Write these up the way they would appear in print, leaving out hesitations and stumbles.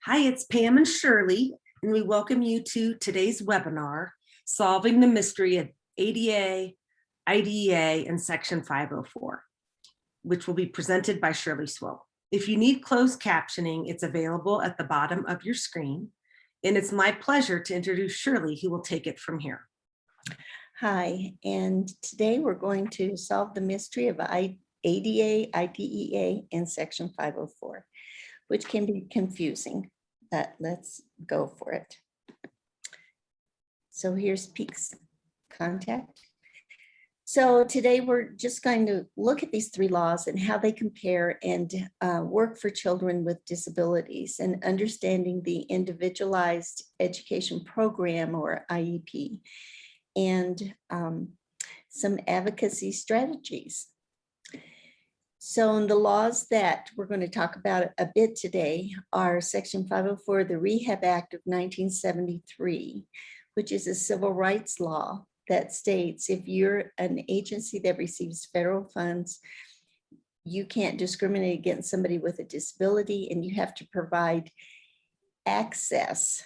Hi, it's Pam and Shirley, and we welcome you to today's webinar, Solving the Mystery of ADA, IDEA, and Section 504, which will be presented by Shirley Swope. If you need closed captioning, it's available at the bottom of your screen, and it's my pleasure to introduce Shirley, who will take it from here. Hi, and today we're going to solve the mystery of ADA, IDEA, and Section 504, which can be confusing, but let's go for it. So here's Peak's contact. So today we're just going to look at these three laws and how they compare and work for children with disabilities and understanding the Individualized Education Program, or IEP, and some advocacy strategies. So in the laws that we're going to talk about a bit today are Section 504, the Rehab Act of 1973, which is a civil rights law that states if you're an agency that receives federal funds, you can't discriminate against somebody with a disability, and you have to provide access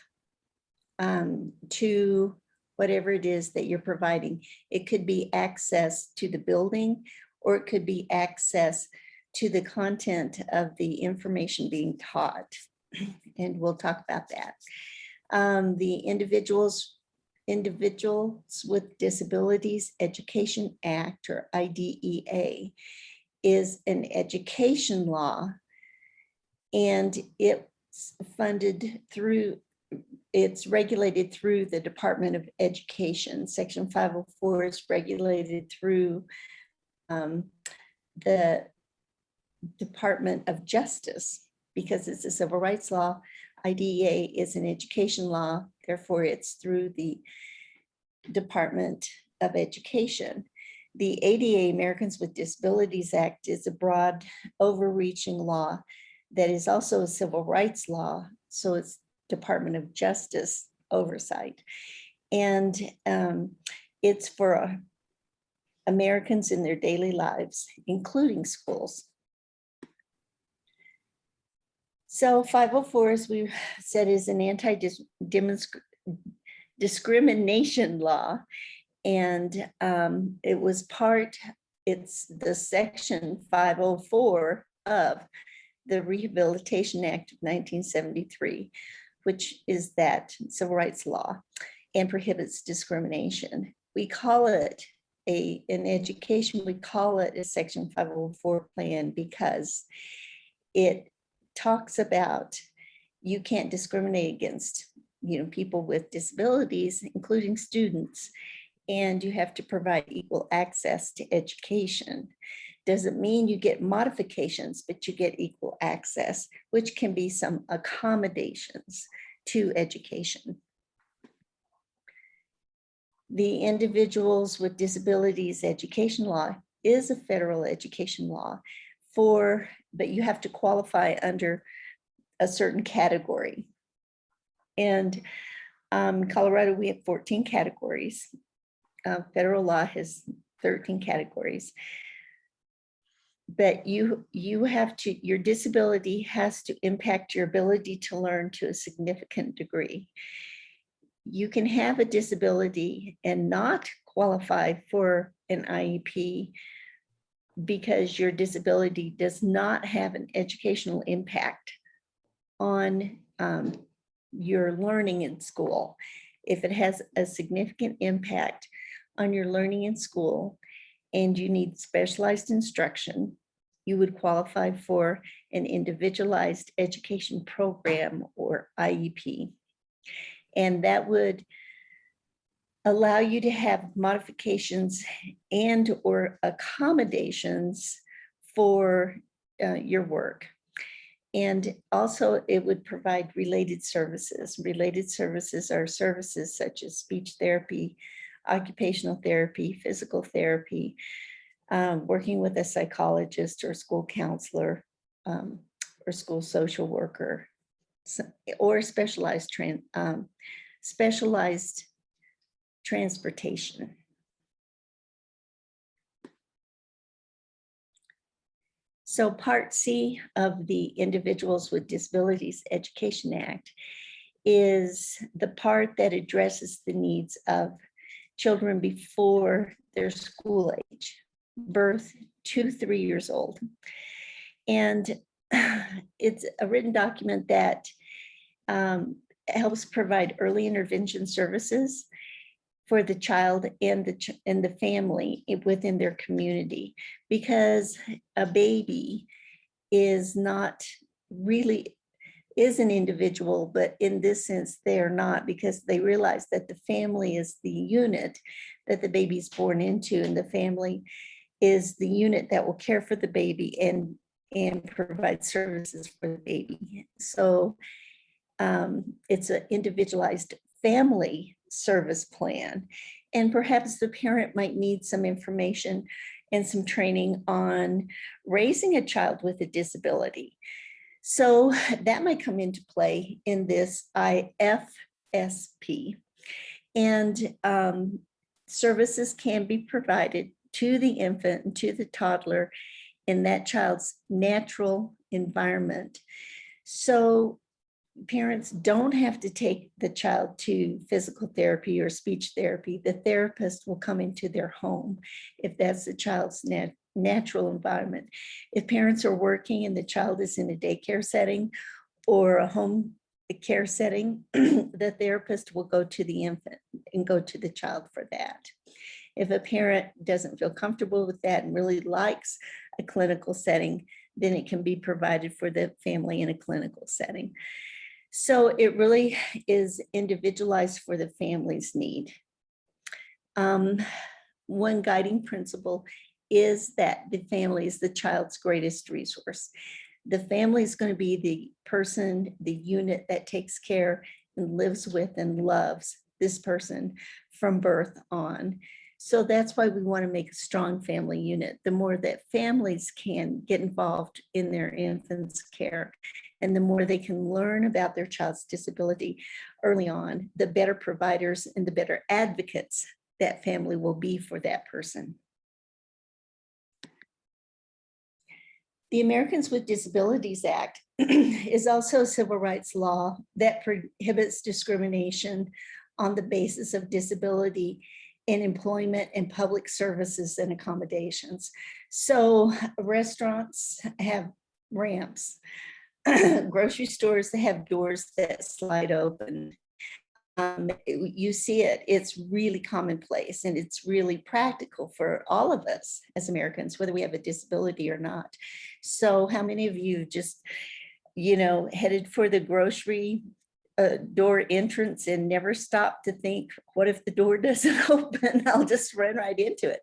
to whatever it is that you're providing. It could be access to the building, or it could be access to the content of the information being taught. And we'll talk about that. The Individuals with Disabilities Education Act, or IDEA, is an education law, and it's regulated through the Department of Education. Section 504 is regulated through the Department of Justice because it's a civil rights law. IDEA is an education law, therefore it's through the Department of Education. The ADA, Americans with Disabilities Act, is a broad, overreaching law that is also a civil rights law, so it's Department of Justice oversight. And it's for Americans in their daily lives, including schools. So 504, as we said, is an anti-discrimination law. And it's the Section 504 of the Rehabilitation Act of 1973, which is that civil rights law and prohibits discrimination. We call it in education, we call it a Section 504 plan because it talks about you can't discriminate against people with disabilities, including students, and you have to provide equal access to education. Doesn't mean you get modifications, but you get equal access, which can be some accommodations to education. The Individuals with Disabilities Education Law is a federal education law but you have to qualify under a certain category. And in Colorado, we have 14 categories. Federal law has 13 categories. But your disability has to impact your ability to learn to a significant degree. You can have a disability and not qualify for an IEP because your disability does not have an educational impact on your learning in school. If it has a significant impact on your learning in school and you need specialized instruction, you would qualify for an Individualized Education Program, or IEP. And that would allow you to have modifications and or accommodations for your work. And also it would provide related services. Related services are services such as speech therapy, occupational therapy, physical therapy, working with a psychologist or school counselor or school social worker, or specialized transportation. So Part C of the Individuals with Disabilities Education Act is the part that addresses the needs of children before their school age, birth to 3 years old. And it's a written document that helps provide early intervention services for the child and the family within their community, because a baby is not really is an individual, but in this sense, they are not, because they realize that the family is the unit that the baby's born into, and the family is the unit that will care for the baby and provide services for the baby. So it's an individualized family service plan. And perhaps the parent might need some information and some training on raising a child with a disability. So that might come into play in this IFSP. And services can be provided to the infant and to the toddler in that child's natural environment. So parents don't have to take the child to physical therapy or speech therapy. The therapist will come into their home if that's the child's natural environment. If parents are working and the child is in a daycare setting or a home care setting, the therapist will go to the infant and go to the child for that. If a parent doesn't feel comfortable with that and really likes a clinical setting, then it can be provided for the family in a clinical setting. So it really is individualized for the family's need. One guiding principle is that the family is the child's greatest resource. The family is going to be the person, the unit that takes care and lives with and loves this person from birth on. So that's why we want to make a strong family unit. The more that families can get involved in their infant's care, and the more they can learn about their child's disability early on, the better providers and the better advocates that family will be for that person. The Americans with Disabilities Act is also a civil rights law that prohibits discrimination on the basis of disability in employment and public services and accommodations. So restaurants have ramps, grocery stores that have doors that slide open. You see it, it's really commonplace, and it's really practical for all of us as Americans, whether we have a disability or not. So how many of you just, headed for the grocery door entrance and never stopped to think, what if the door doesn't open? I'll just run right into it.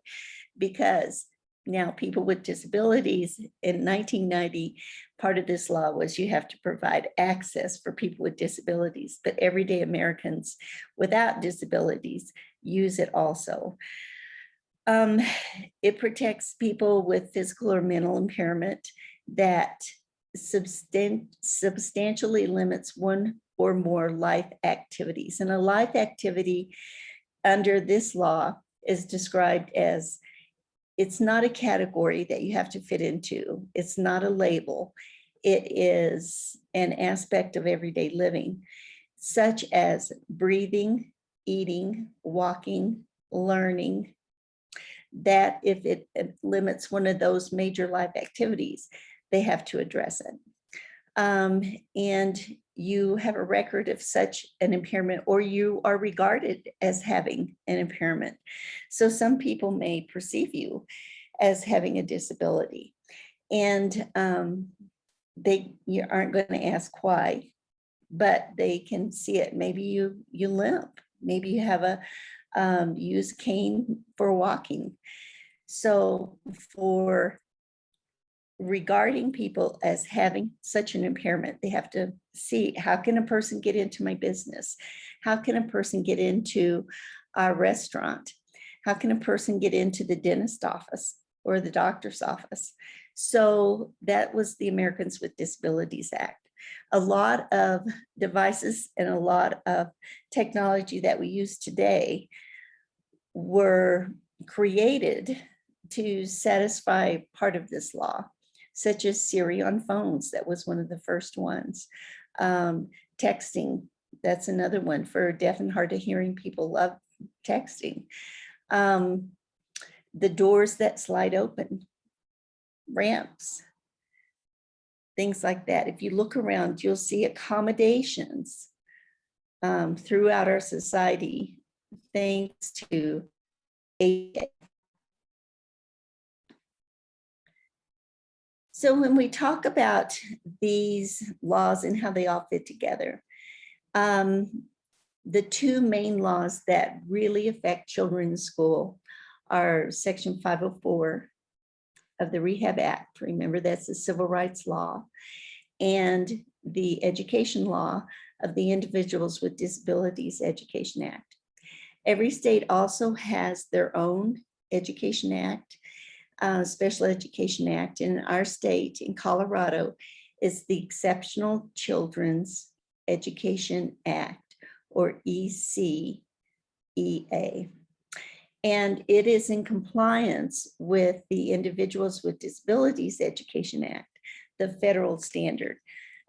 Because now people with disabilities, in 1990, part of this law was you have to provide access for people with disabilities, but everyday Americans without disabilities use it also. It protects people with physical or mental impairment that substantially limits one or more life activities. And a life activity under this law is described as, it's not a category that you have to fit into. It's not a label. It is an aspect of everyday living, such as breathing, eating, walking, learning, that if it limits one of those major life activities, they have to address it. And you have a record of such an impairment, or you are regarded as having an impairment. So some people may perceive you as having a disability, and you aren't going to ask why, but they can see it. Maybe you limp, maybe you have a use cane for walking. So for regarding people as having such an impairment, they have to see, how can a person get into my business? How can a person get into a restaurant? How can a person get into the dentist office or the doctor's office? So that was the Americans with Disabilities Act. A lot of devices and a lot of technology that we use today were created to satisfy part of this law. such as Siri on phones. That was one of the first ones. Texting, that's another one for deaf and hard of hearing people. Love texting. The doors that slide open, ramps, things like that. If you look around, you'll see accommodations throughout our society, thanks to ADA. So when we talk about these laws and how they all fit together, the two main laws that really affect children in school are Section 504 of the Rehab Act. Remember, that's the civil rights law, and the education law of the Individuals with Disabilities Education Act. Every state also has their own education act, Special Education Act. In our state, in Colorado, is the Exceptional Children's Education Act, or ECEA. And it is in compliance with the Individuals with Disabilities Education Act, the federal standard.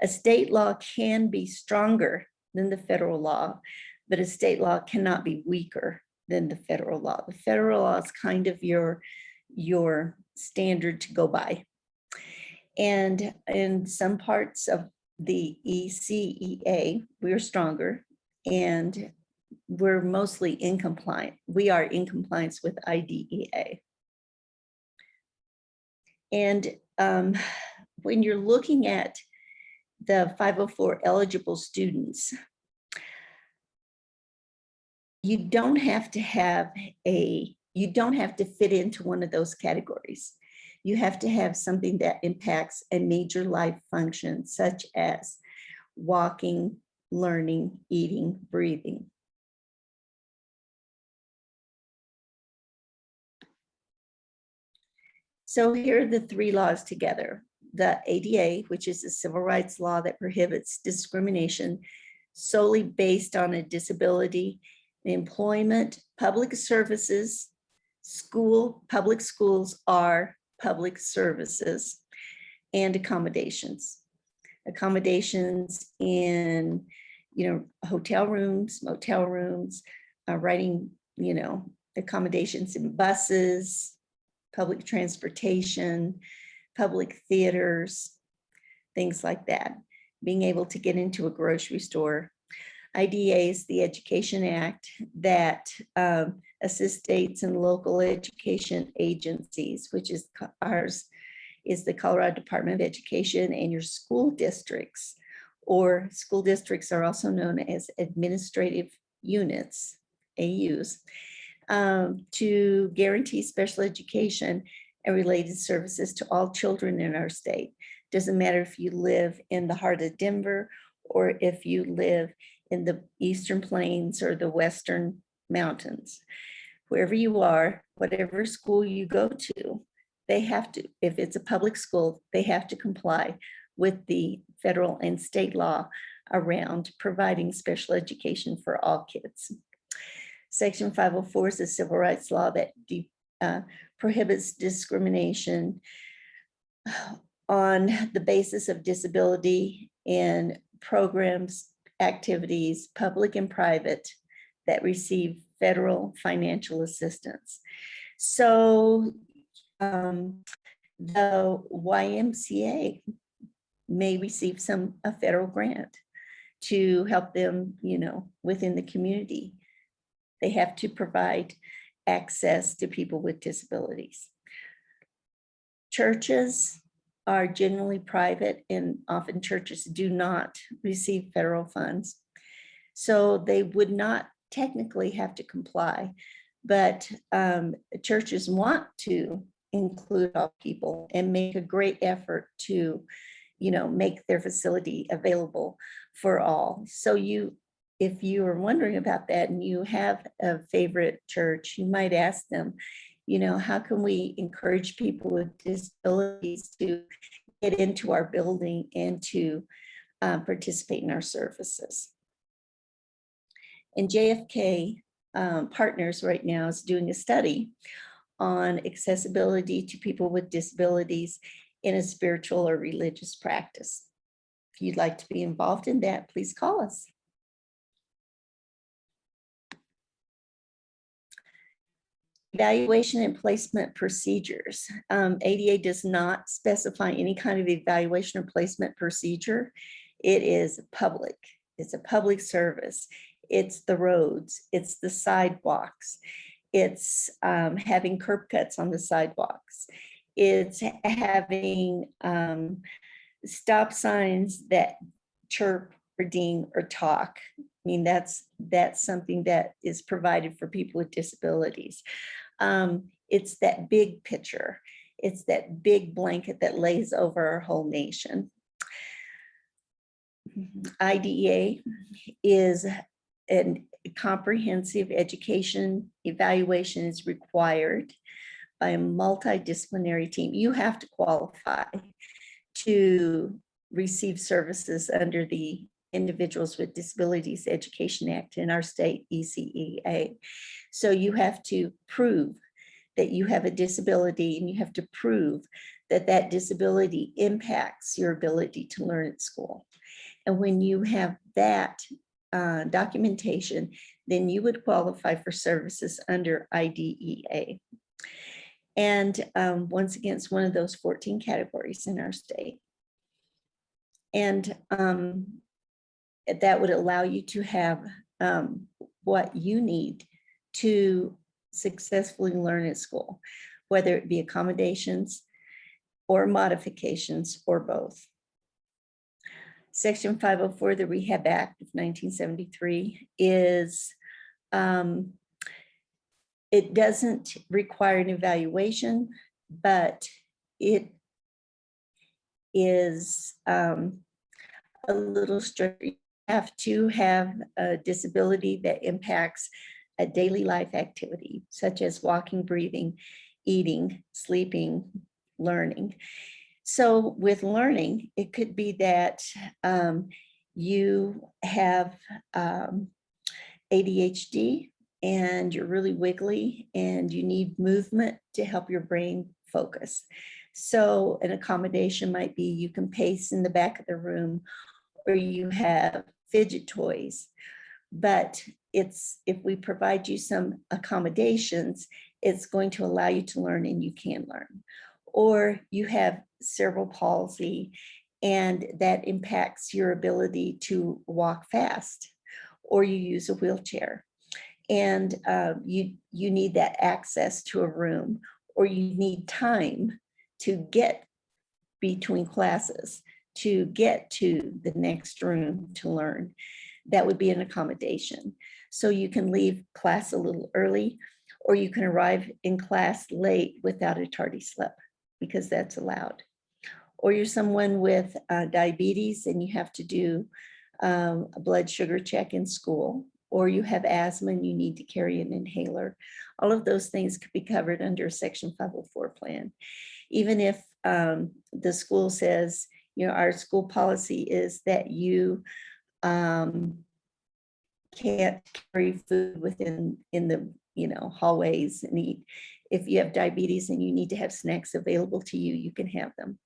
A state law can be stronger than the federal law, but a state law cannot be weaker than the federal law. The federal law is kind of your standard to go by. And in some parts of the ECEA, we're stronger, and we're mostly in compliance. We are in compliance with IDEA. And when you're looking at the 504 eligible students, you don't have to fit into one of those categories. You have to have something that impacts a major life function, such as walking, learning, eating, breathing. So here are the three laws together. The ADA, which is a civil rights law that prohibits discrimination solely based on a disability, employment, public services, public schools are public services, and accommodations. Accommodations in, hotel rooms, motel rooms, writing, accommodations in buses, public transportation, public theaters, things like that. Being able to get into a grocery store. IDEA is the Education Act that assists states and local education agencies, which is ours, is the Colorado Department of Education, and your school districts, or school districts are also known as administrative units, AUs, to guarantee special education and related services to all children in our state. Doesn't matter if you live in the heart of Denver or if you live in the Eastern Plains or the Western Mountains. Wherever you are, whatever school you go to, they have to, if it's a public school, they have to comply with the federal and state law around providing special education for all kids. Section 504 is a civil rights law that prohibits discrimination on the basis of disability in programs, activities, public and private, that receive federal financial assistance. So the YMCA may receive a federal grant to help them, within the community. They have to provide access to people with disabilities. Churches are generally private, and often churches do not receive federal funds. So they would not technically have to comply, but churches want to include all people and make a great effort to, make their facility available for all. So if you are wondering about that and you have a favorite church, you might ask them, how can we encourage people with disabilities to get into our building and to participate in our services? And JFK Partners right now is doing a study on accessibility to people with disabilities in a spiritual or religious practice. If you'd like to be involved in that, please call us. Evaluation and placement procedures. ADA does not specify any kind of evaluation or placement procedure. It is public. It's a public service. It's the roads. It's the sidewalks. It's having curb cuts on the sidewalks. It's having stop signs that chirp or ding or talk. I mean, that's something that is provided for people with disabilities. It's that big picture. It's that big blanket that lays over our whole nation. IDEA is a comprehensive education evaluation is required by a multidisciplinary team. You have to qualify to receive services under the Individuals with Disabilities Education Act in our state, ECEA. So you have to prove that you have a disability, and you have to prove that that disability impacts your ability to learn at school. And when you have that documentation, then you would qualify for services under IDEA. And once again, it's one of those 14 categories in our state. And that would allow you to have what you need to successfully learn at school, whether it be accommodations or modifications or both. Section 504 of the Rehab Act of 1973 is, it doesn't require an evaluation, but it is a little strict. You have to have a disability that impacts a daily life activity, such as walking, breathing, eating, sleeping, learning. So with learning, it could be that you have ADHD and you're really wiggly and you need movement to help your brain focus. So an accommodation might be you can pace in the back of the room, or you have fidget toys. But if we provide you some accommodations, it's going to allow you to learn, and you can learn. Or you have cerebral palsy, and that impacts your ability to walk fast, or you use a wheelchair, and you need that access to a room, or you need time to get between classes, to get to the next room to learn. That would be an accommodation. So you can leave class a little early, or you can arrive in class late without a tardy slip, because that's allowed. Or you're someone with diabetes and you have to do a blood sugar check in school, or you have asthma and you need to carry an inhaler. All of those things could be covered under a Section 504 plan. Even if the school says, our school policy is that you can't carry food in the hallways and eat. If you have diabetes and you need to have snacks available to you, you can have them.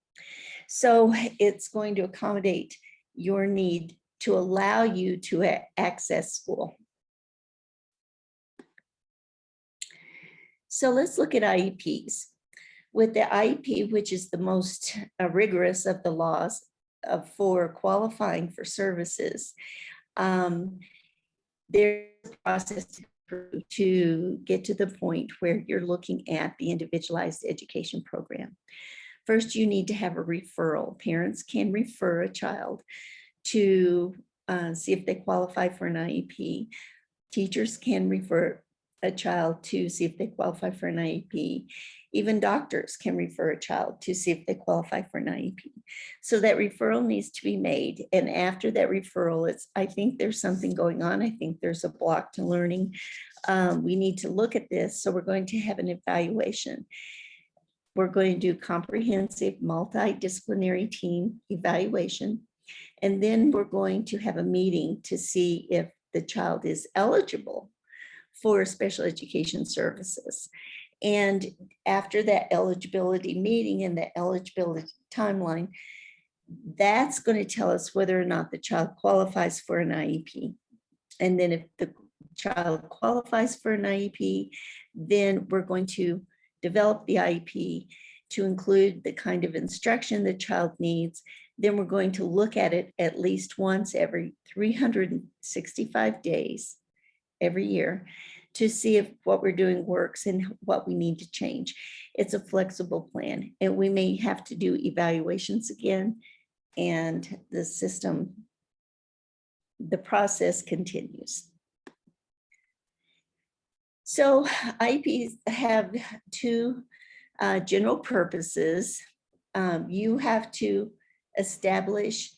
So it's going to accommodate your need to allow you to access school. So let's look at IEPs. With the IEP, which is the most rigorous of the laws for qualifying for services, there's a process to get to the point where you're looking at the individualized education program. First, you need to have a referral. Parents can refer a child to see if they qualify for an IEP. Teachers can refer a child to see if they qualify for an IEP. Even doctors can refer a child to see if they qualify for an IEP. So that referral needs to be made. And after that referral, I think there's something going on. I think there's a block to learning. We need to look at this. So we're going to have an evaluation. We're going to do comprehensive multidisciplinary team evaluation. And then we're going to have a meeting to see if the child is eligible for special education services. And after that eligibility meeting and the eligibility timeline, that's going to tell us whether or not the child qualifies for an IEP. And then if the child qualifies for an IEP, then we're going to develop the IEP to include the kind of instruction the child needs. Then we're going to look at it at least once every 365 days every year to see if what we're doing works and what we need to change. It's a flexible plan, and we may have to do evaluations again, and the system, the process continues. So IEPs have two general purposes. You have to establish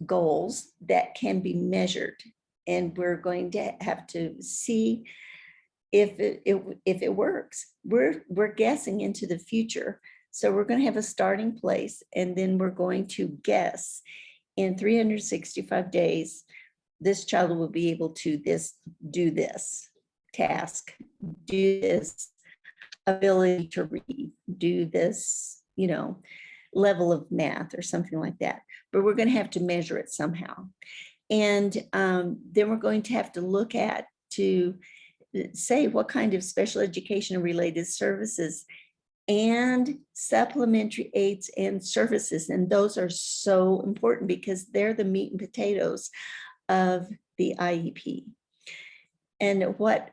goals that can be measured, and we're going to have to see if it works. We're guessing into the future. So we're going to have a starting place, and then we're going to guess in 365 days, this child will be able to do this task, do this ability to read, do this, level of math or something like that. But we're going to have to measure it somehow. And then we're going to have to look at to say what kind of special education related services and supplementary aids and services. And those are so important because they're the meat and potatoes of the IEP. And what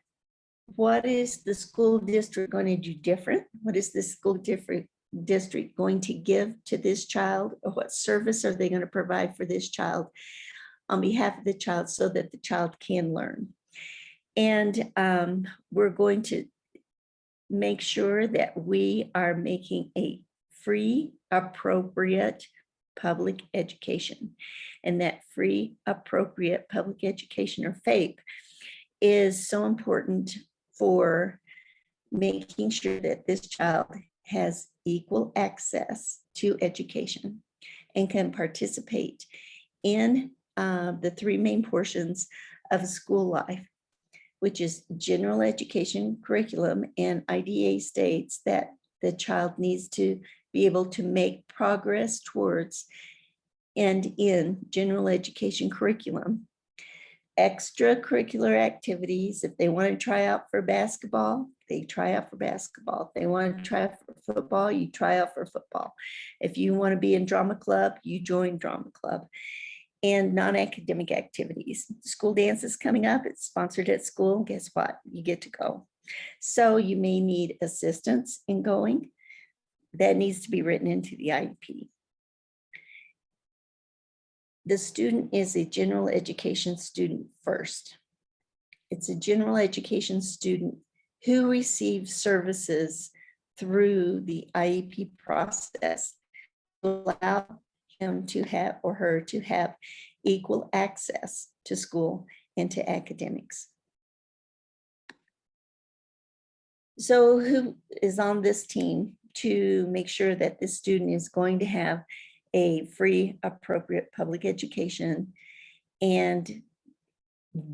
is the school district going to do different? What is the school district going to give to this child? Or what service are they going to provide for this child on behalf of the child so that the child can learn? And we're going to make sure that we are making a free, appropriate public education. And that free, appropriate public education, or FAPE, is so important for making sure that this child has equal access to education and can participate in the three main portions of school life, which is general education curriculum, and IDA states that the child needs to be able to make progress towards and in general education curriculum. Extracurricular activities, if they want to try out for basketball, they try out for basketball. If they want to try out for football, you try out for football. If you want to be in drama club, you join drama club. And non-academic activities. School dance is coming up. It's sponsored at school. Guess what? You get to go. So you may need assistance in going. That needs to be written into the IEP. The student is a general education student first. It's a general education student who receives services through the IEP process to allow him to have, or her to have, equal access to school and to academics. So who is on this team to make sure that this student is going to have a free, appropriate public education and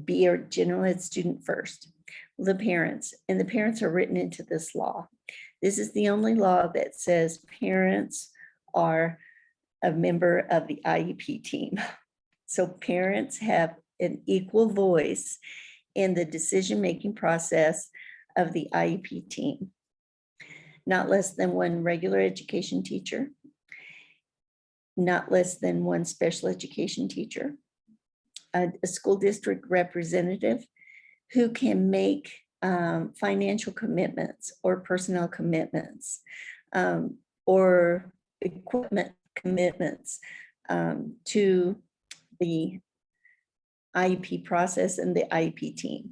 be a general ed student first? The parents, and the parents are written into this law. This is the only law that says parents are a member of the IEP team. So parents have an equal voice in the decision-making process of the IEP team. Not less than one regular education teacher, not less than one special education teacher, a school district representative who can make financial commitments or personnel commitments or equipment commitments to the IEP process and the IEP team,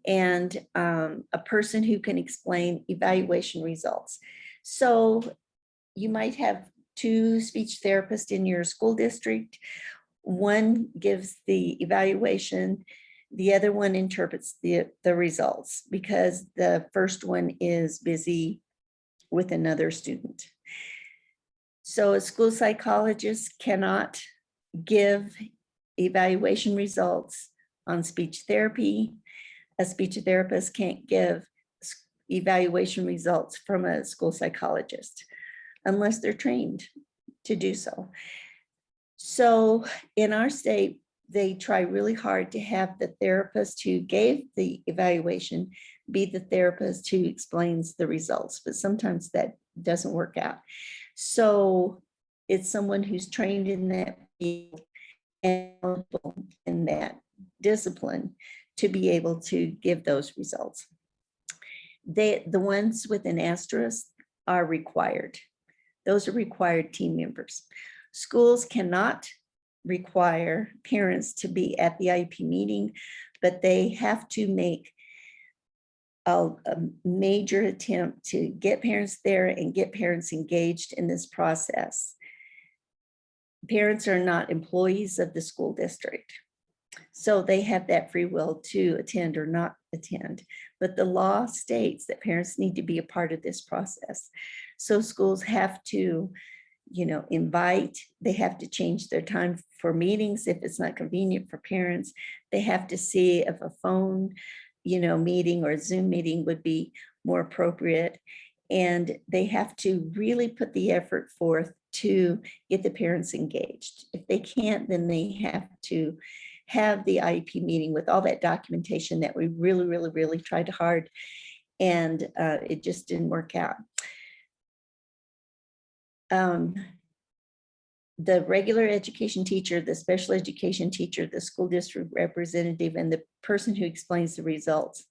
and a person who can explain evaluation results. So you might have two speech therapists in your school district. One gives the evaluation, the other one interprets the results because the first one is busy with another student. So a school psychologist cannot give evaluation results on speech therapy. A speech therapist can't give evaluation results from a school psychologist unless they're trained to do so. So in our state, they try really hard to have the therapist who gave the evaluation be the therapist who explains the results, but sometimes that doesn't work out. So it's someone who's trained in that field and in that discipline to be able to give those results. The ones with an asterisk are required. Those are required team members. Schools cannot require parents to be at the IEP meeting, but they have to make a major attempt to get parents there and get parents engaged in this process. Parents are not employees of the school district, so they have that free will to attend or not attend. But the law states that parents need to be a part of this process. So schools have to, invite, they have to change their time for meetings if it's not convenient for parents. They have to see if a phone, meeting or a Zoom meeting would be more appropriate. And they have to really put the effort forth to get the parents engaged. If they can't, then they have to have the IEP meeting with all that documentation that we really, really, really tried hard, and it just didn't work out. The regular education teacher, the special education teacher, the school district representative, and the person who explains the results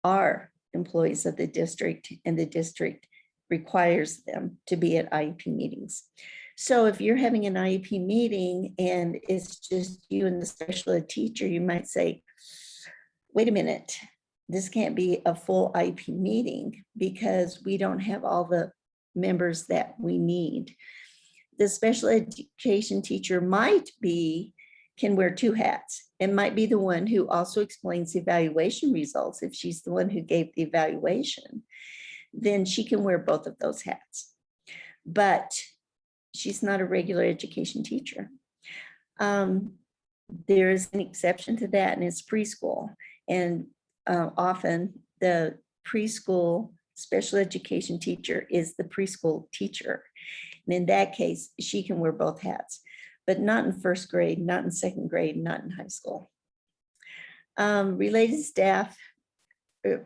are employees of the district, and the district requires them to be at IEP meetings. So if you're having an IEP meeting and it's just you and the special ed teacher, you might say, wait a minute, this can't be a full IEP meeting because we don't have all the members that we need. The special education teacher can wear two hats, and might be the one who also explains the evaluation results. If she's the one who gave the evaluation, then she can wear both of those hats. But she's not a regular education teacher. There's an exception to that, and it's preschool. And often the preschool special education teacher is the preschool teacher. And in that case, she can wear both hats, but not in first grade, not in second grade, not in high school. Related staff,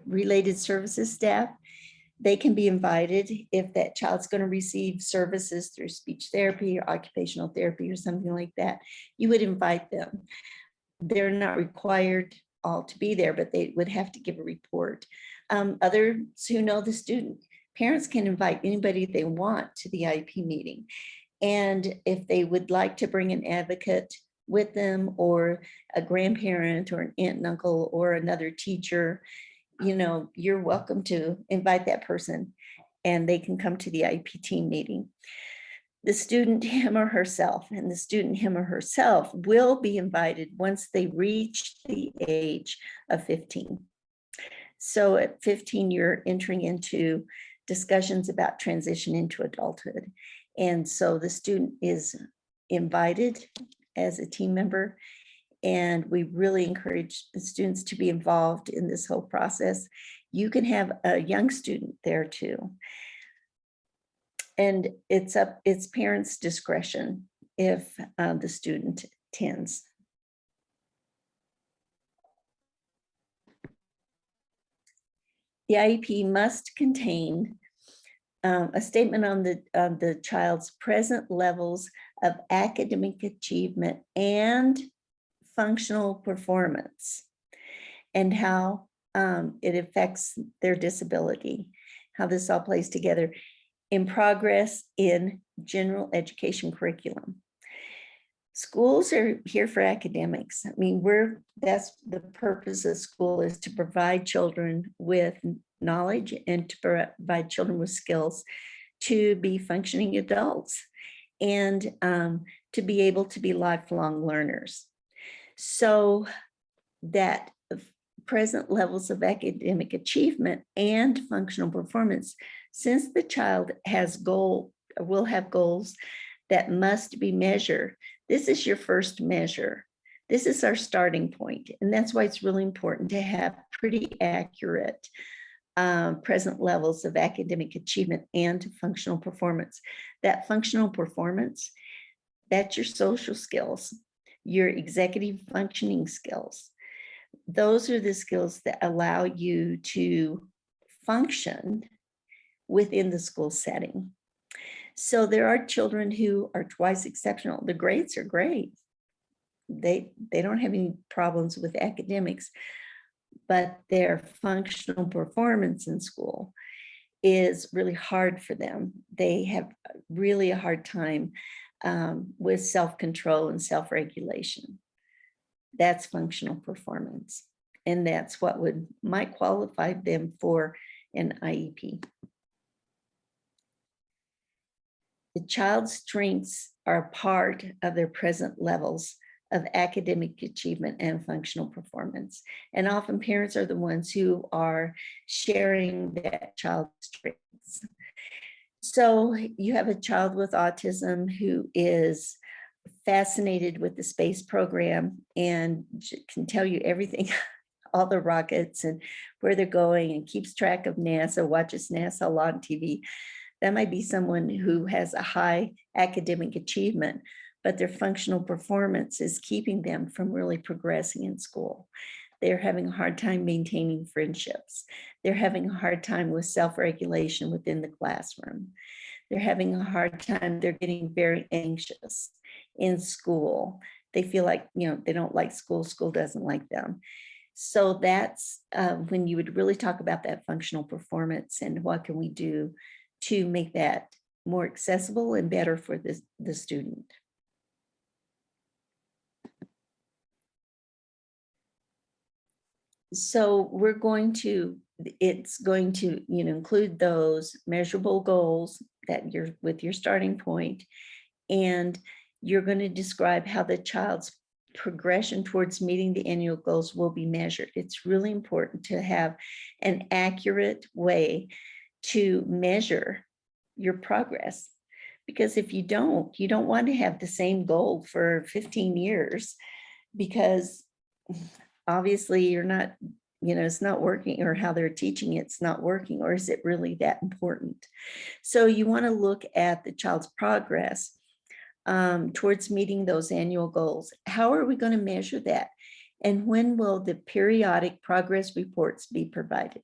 related services staff, they can be invited if that child's going to receive services through speech therapy or occupational therapy or something like that. You would invite them. They're not required all to be there, but they would have to give a report. Others who know the student, parents can invite anybody they want to the IEP meeting. And if they would like to bring an advocate with them, or a grandparent or an aunt and uncle or another teacher, you're welcome to invite that person and they can come to the IEP team meeting. The student, him or herself, and the student, him or herself, will be invited once they reach the age of 15. So at 15, you're entering into discussions about transition into adulthood. And so the student is invited as a team member, and we really encourage the students to be involved in this whole process. You can have a young student there too. And it's parents' discretion if the student attends. The IEP must contain a statement on the child's present levels of academic achievement and functional performance, and how it affects their disability, how this all plays together. In progress in general education curriculum. Schools are here for academics. I mean, that's the purpose of school, is to provide children with knowledge and to provide children with skills to be functioning adults, and to be able to be lifelong learners. So that present levels of academic achievement and functional performance, since the child will have goals that must be measured. This is your first measure. This is our starting point. And that's why it's really important to have pretty accurate present levels of academic achievement and functional performance. That functional performance, that's your social skills, your executive functioning skills. Those are the skills that allow you to function within the school setting. So there are children who are twice exceptional. The grades are great. They don't have any problems with academics, but their functional performance in school is really hard for them. They have really a hard time with self-control and self-regulation. That's functional performance. And that's what might qualify them for an IEP. The child's strengths are part of their present levels of academic achievement and functional performance. And often parents are the ones who are sharing that child's strengths. So you have a child with autism who is fascinated with the space program and can tell you everything, all the rockets and where they're going, and keeps track of NASA, watches NASA a lot on TV. That might be someone who has a high academic achievement, but their functional performance is keeping them from really progressing in school. They're having a hard time maintaining friendships. They're having a hard time with self-regulation within the classroom. They're having a hard time, they're getting very anxious in school. They feel like, they don't like school, school doesn't like them. So that's when you would really talk about that functional performance and what can we do to make that more accessible and better for the student. So it's going to include those measurable goals that you're with your starting point, and you're going to describe how the child's progression towards meeting the annual goals will be measured. It's really important to have an accurate way to measure your progress, because if you don't want to have the same goal for 15 years, because obviously you're not, it's not working, or how they're teaching it's not working, or is it really that important? So you want to look at the child's progress towards meeting those annual goals. How are we going to measure that? And when will the periodic progress reports be provided?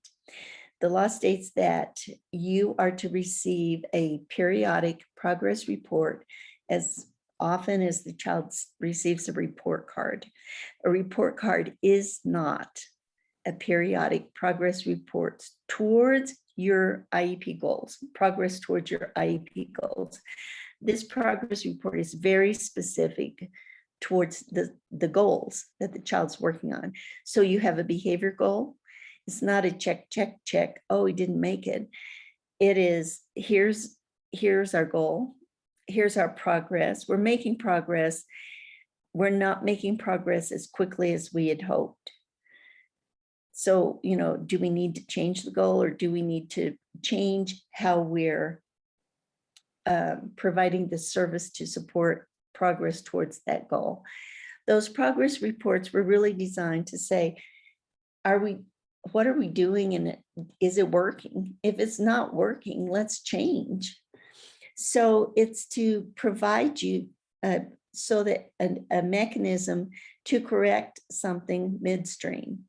The law states that you are to receive a periodic progress report as often as the child receives a report card. A report card is not a periodic progress report towards your IEP goals, progress towards your IEP goals. This progress report is very specific towards the goals that the child's working on. So you have a behavior goal. It's not a check, check, check. Oh, he didn't make it. It is, here's our goal. Here's our progress. We're making progress. We're not making progress as quickly as we had hoped. So, do we need to change the goal, or do we need to change how we're providing the service to support progress towards that goal? Those progress reports were really designed to say, what are we doing, and is it working? If it's not working, let's change. So it's to provide you so that a mechanism to correct something midstream.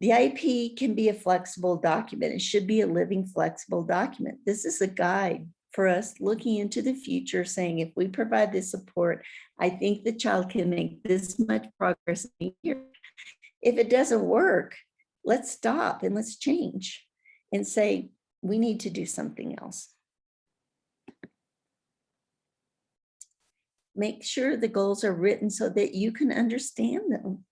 The IEP can be a flexible document. It should be a living, flexible document. This is a guide for us looking into the future, saying, if we provide this support, I think the child can make this much progress in a year. If it doesn't work, let's stop and let's change and say, we need to do something else. Make sure the goals are written so that you can understand them.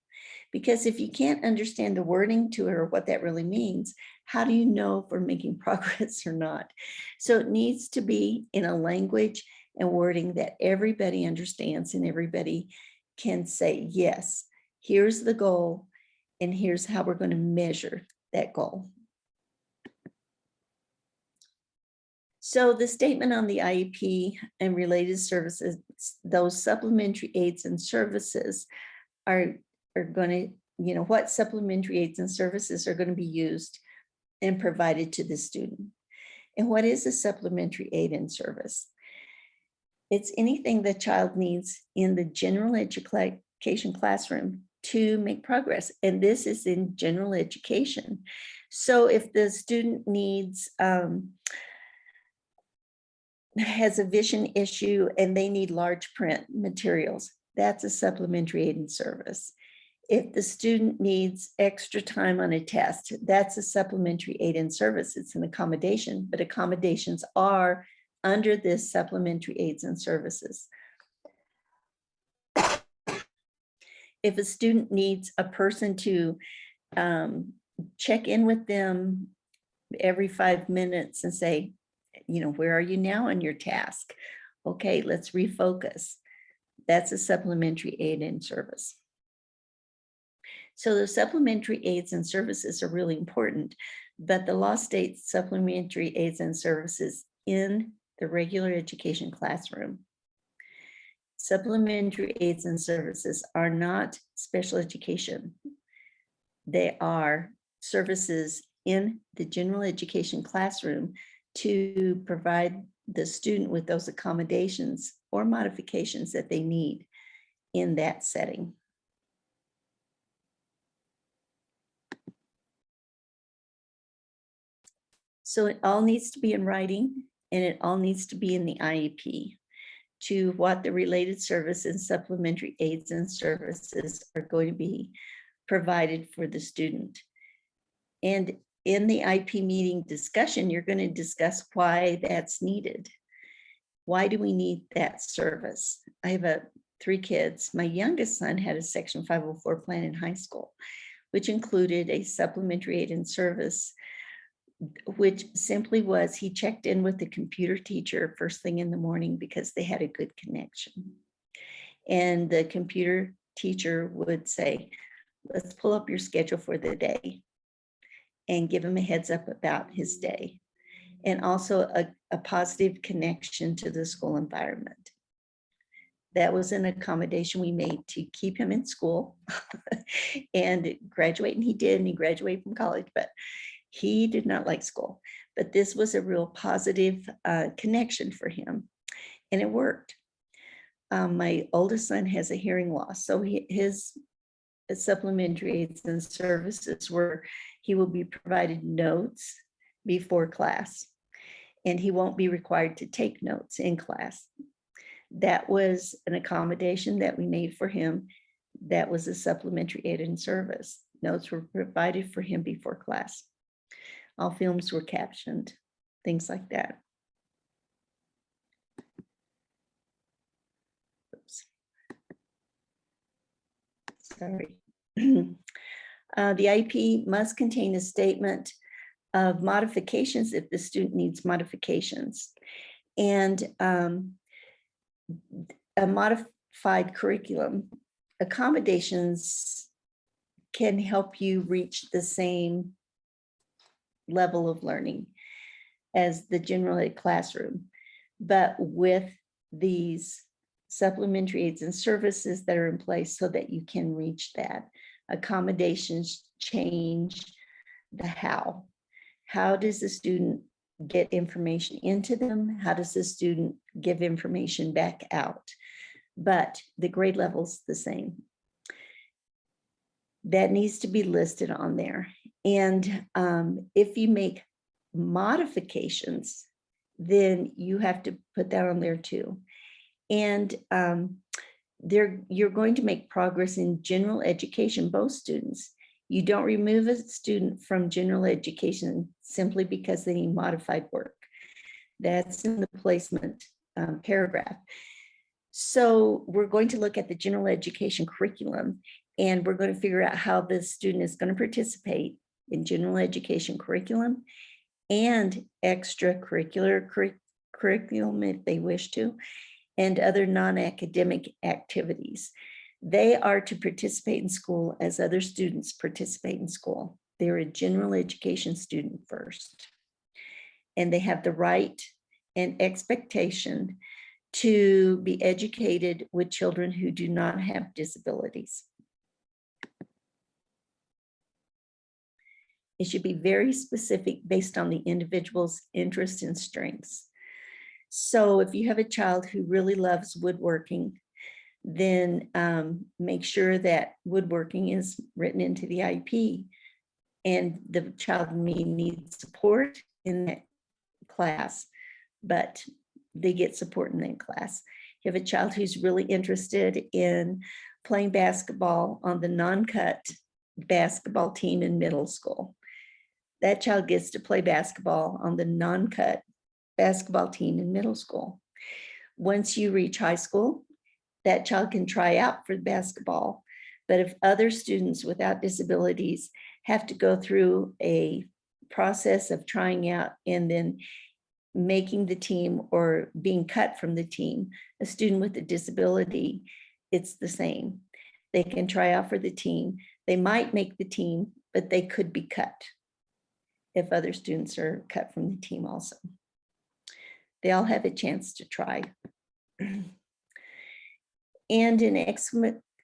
Because if you can't understand the wording to it or what that really means, how do you know if we're making progress or not? So it needs to be in a language and wording that everybody understands, and everybody can say, yes, here's the goal, and here's how we're going to measure that goal. So the statement on the IEP and related services, those supplementary aids and services are going to, what supplementary aids and services are going to be used and provided to the student. And what is a supplementary aid and service? It's anything the child needs in the general education classroom to make progress. And this is in general education. So if the student needs, has a vision issue and they need large print materials, that's a supplementary aid and service. If the student needs extra time on a test, that's a supplementary aid and service. It's an accommodation, but accommodations are under this supplementary aids and services. If a student needs a person to check in with them every 5 minutes and say, where are you now on your task? Okay, let's refocus. That's a supplementary aid and service. So the supplementary aids and services are really important, but the law states supplementary aids and services in the regular education classroom. Supplementary aids and services are not special education. They are services in the general education classroom to provide the student with those accommodations or modifications that they need in that setting. So it all needs to be in writing, and it all needs to be in the IEP to what the related service and supplementary aids and services are going to be provided for the student. And in the IEP meeting discussion, you're going to discuss why that's needed. Why do we need that service? I have 3 kids. My youngest son had a Section 504 plan in high school, which included a supplementary aid and service, which simply was he checked in with the computer teacher first thing in the morning because they had a good connection. And the computer teacher would say, let's pull up your schedule for the day, and give him a heads up about his day. And also a positive connection to the school environment. That was an accommodation we made to keep him in school and graduate, and he did, and he graduated from college, but he did not like school. But this was a real positive connection for him, and it worked. My oldest son has a hearing loss, so his supplementary aids and services were he will be provided notes before class, and he won't be required to take notes in class. That was an accommodation that we made for him. That was a supplementary aid and service. Notes were provided for him before class. All films were captioned, things like that. Oops. Sorry. The IEP must contain a statement of modifications if the student needs modifications. And a modified curriculum, accommodations can help you reach the same level of learning as the general ed classroom. But with these supplementary aids and services that are in place so that you can reach that, accommodations change the how. How does the student get information into them? How does the student give information back out? But the grade level's the same. That needs to be listed on there. And if you make modifications, then you have to put that on there too. And you're going to make progress in general education, both students. You don't remove a student from general education simply because they need modified work. That's in the placement paragraph. So we're going to look at the general education curriculum, and we're going to figure out how the student is going to participate in general education curriculum and extracurricular curriculum if they wish to, and other non-academic activities. They are to participate in school as other students participate in school. They're a general education student first, and they have the right and expectation to be educated with children who do not have disabilities. It should be very specific based on the individual's interests and strengths. So if you have a child who really loves woodworking, then make sure that woodworking is written into the IEP, and the child may need support in that class, but they get support in that class. You have a child who's really interested in playing basketball on the non-cut basketball team in middle school. That child gets to play basketball on the non-cut basketball team in middle school. Once you reach high school, that child can try out for basketball. But if other students without disabilities have to go through a process of trying out and then making the team or being cut from the team, a student with a disability, it's the same. They can try out for the team. They might make the team, but they could be cut if other students are cut from the team also. They all have a chance to try. And an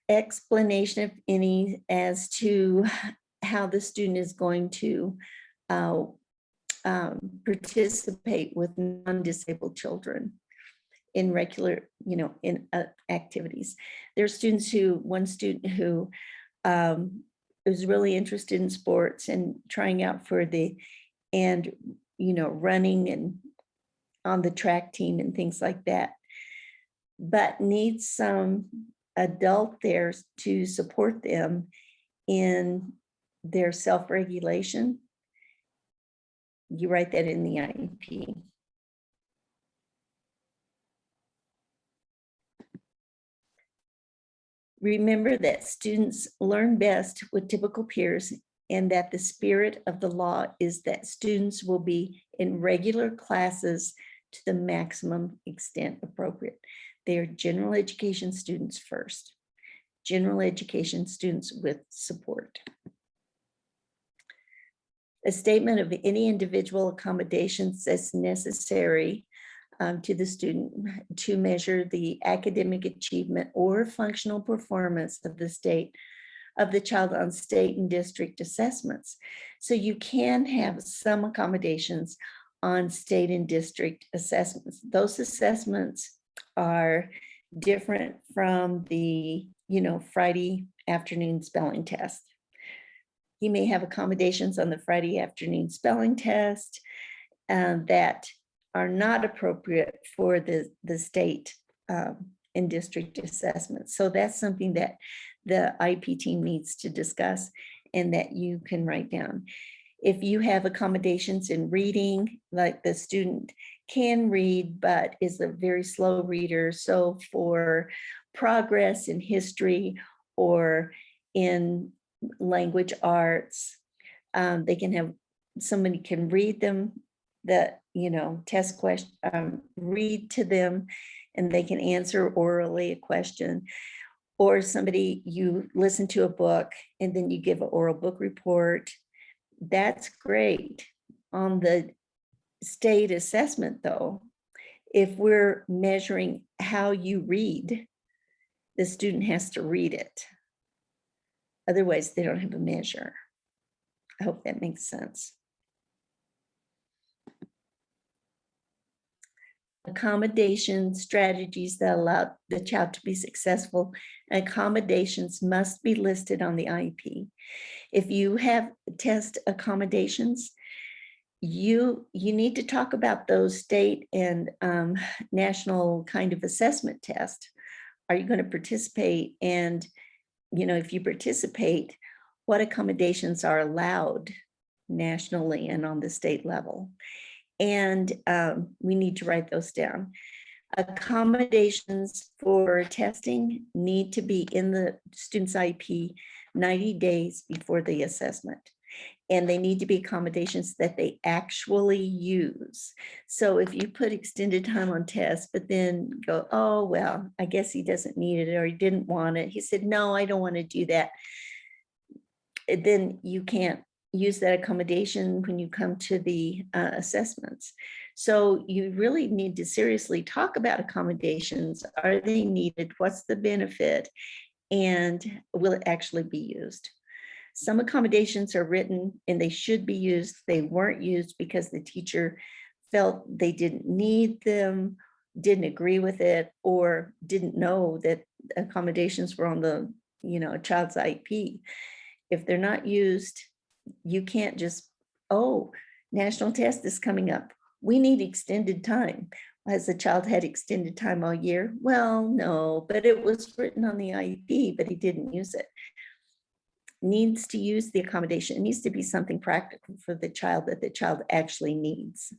explanation, if any, as to how the student is going to participate with non-disabled children in regular, in activities. There are students one student who was really interested in sports and trying out for running and on the track team and things like that, but needs some adult there to support them in their self-regulation. You write that in the IEP. Remember that students learn best with typical peers, and that the spirit of the law is that students will be in regular classes to the maximum extent appropriate. They are general education students first. General education students with support. A statement of any individual accommodations that's necessary to the student to measure the academic achievement or functional performance of the child on state and district assessments. So you can have some accommodations on state and district assessments. Those assessments are different from the Friday afternoon spelling test. You may have accommodations on the Friday afternoon spelling test that are not appropriate for the state and district assessments. So that's something that the IEP team needs to discuss and that you can write down. If you have accommodations in reading, like the student can read but is a very slow reader, so for progress in history or in language arts, they can have somebody can read them test question, read to them, and they can answer orally a question. Or somebody, you listen to a book and then you give an oral book report. That's great. On the state assessment though, if we're measuring how you read, the student has to read it. Otherwise, they don't have a measure. I hope that makes sense. Accommodation strategies that allow the child to be successful. Accommodations must be listed on the IEP. If you have test accommodations, you need to talk about those state and national kind of assessment tests. Are you going to participate? And if you participate, what accommodations are allowed nationally and on the state level? And we need to write those down. Accommodations for testing need to be in the student's IEP 90 days before the assessment. And they need to be accommodations that they actually use. So if you put extended time on tests, but then go, oh, well, I guess he doesn't need it or he didn't want it. He said, no, I don't want to do that. Then you can't use that accommodation when you come to the assessments. So you really need to seriously talk about accommodations. Are they needed? What's the benefit? And will it actually be used? Some accommodations are written and they should be used. They weren't used because the teacher felt they didn't need them, didn't agree with it, or didn't know that accommodations were on the, a child's IEP. If they're not used, you can't just, oh, national test is coming up. We need extended time. Has the child had extended time all year? Well, no, but it was written on the IEP, but he didn't use it. Needs to use the accommodation. It needs to be something practical for the child that the child actually needs.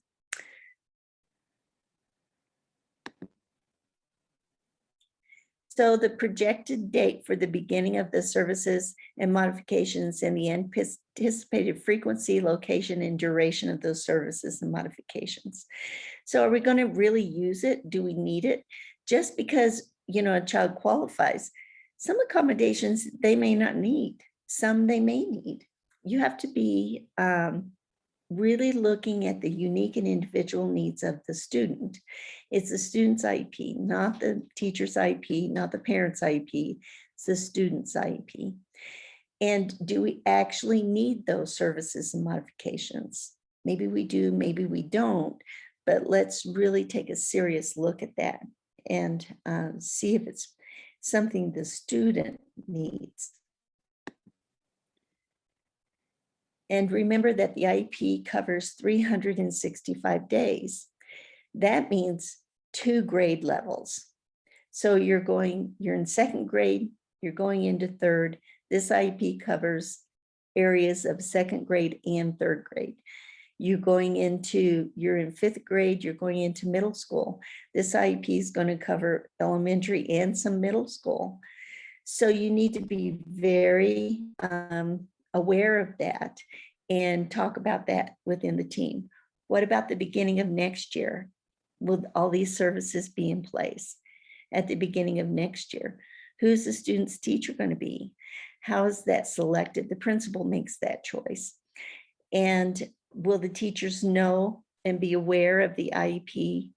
So the projected date for the beginning of the services and modifications and the anticipated frequency, location, and duration of those services and modifications. So are we going to really use it? Do we need it? Just because, a child qualifies, some accommodations they may not need, some they may need. You have to be really looking at the unique and individual needs of the student. It's the student's IEP, not the teacher's IEP, not the parent's IEP, it's the student's IEP. And do we actually need those services and modifications? Maybe we do, maybe we don't, but let's really take a serious look at that and see if it's something the student needs. And remember that the IEP covers 365 days. That means 2 grade levels. So you're in second grade, you're going into third. This IEP covers areas of second grade and third grade. You're in 5th grade, you're going into middle school. This IEP is going to cover elementary and some middle school. So you need to be very aware of that and talk about that within the team. What about the beginning of next year? Will all these services be in place at the beginning of next year? Who's the student's teacher going to be? How is that selected? The principal makes that choice. And will the teachers know and be aware of the IEP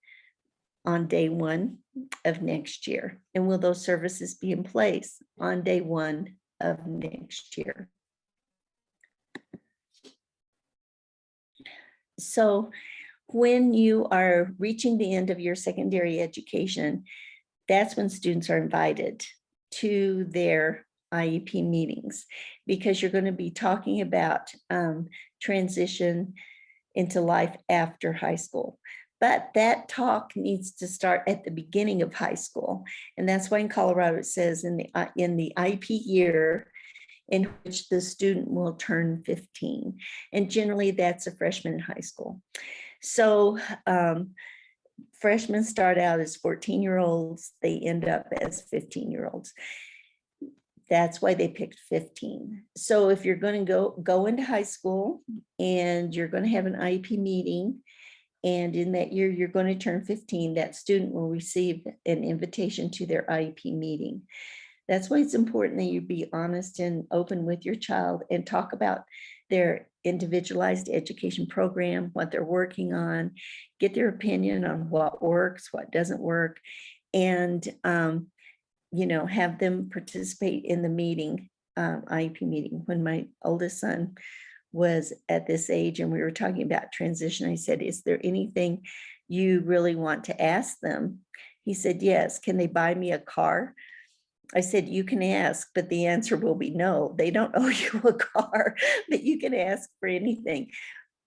on day 1 of next year? And will those services be in place on day 1 of next year? So when you are reaching the end of your secondary education, that's when students are invited to their IEP meetings, because you're going to be talking about transition into life after high school. But that talk needs to start at the beginning of high school. And that's why in Colorado it says in the IEP year in which the student will turn 15. And generally that's a freshman in high school. So freshmen start out as 14-year-olds, they end up as 15-year-olds. That's why they picked 15. So if you're going to go into high school and you're going to have an IEP meeting, and in that year you're going to turn 15, that student will receive an invitation to their IEP meeting. That's why it's important that you be honest and open with your child and talk about their individualized education program, what they're working on, get their opinion on what works, what doesn't work, and have them participate in the meeting, IEP meeting. When my oldest son was at this age and we were talking about transition, I said, is there anything you really want to ask them? He said, yes. Can they buy me a car? I said, you can ask, but the answer will be no. They don't owe you a car, but you can ask for anything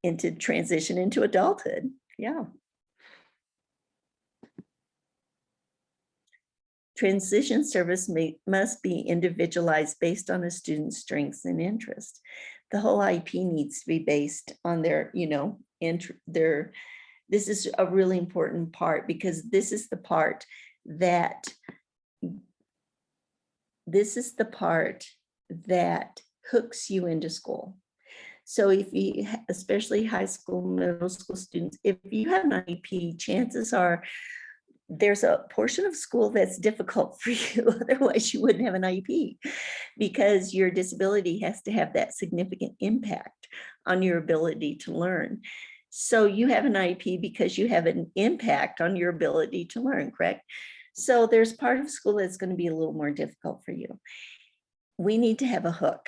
into transition into adulthood. Yeah. Transition service must be individualized based on a student's strengths and interests. The whole IEP needs to be based on their, this is a really important part, because this is the part that hooks you into school. So if you, especially high school, middle school students, if you have an IEP, chances are there's a portion of school that's difficult for you. Otherwise, you wouldn't have an IEP, because your disability has to have that significant impact on your ability to learn. So you have an IEP because you have an impact on your ability to learn, correct? So there's part of school that's going to be a little more difficult for you. We need to have a hook.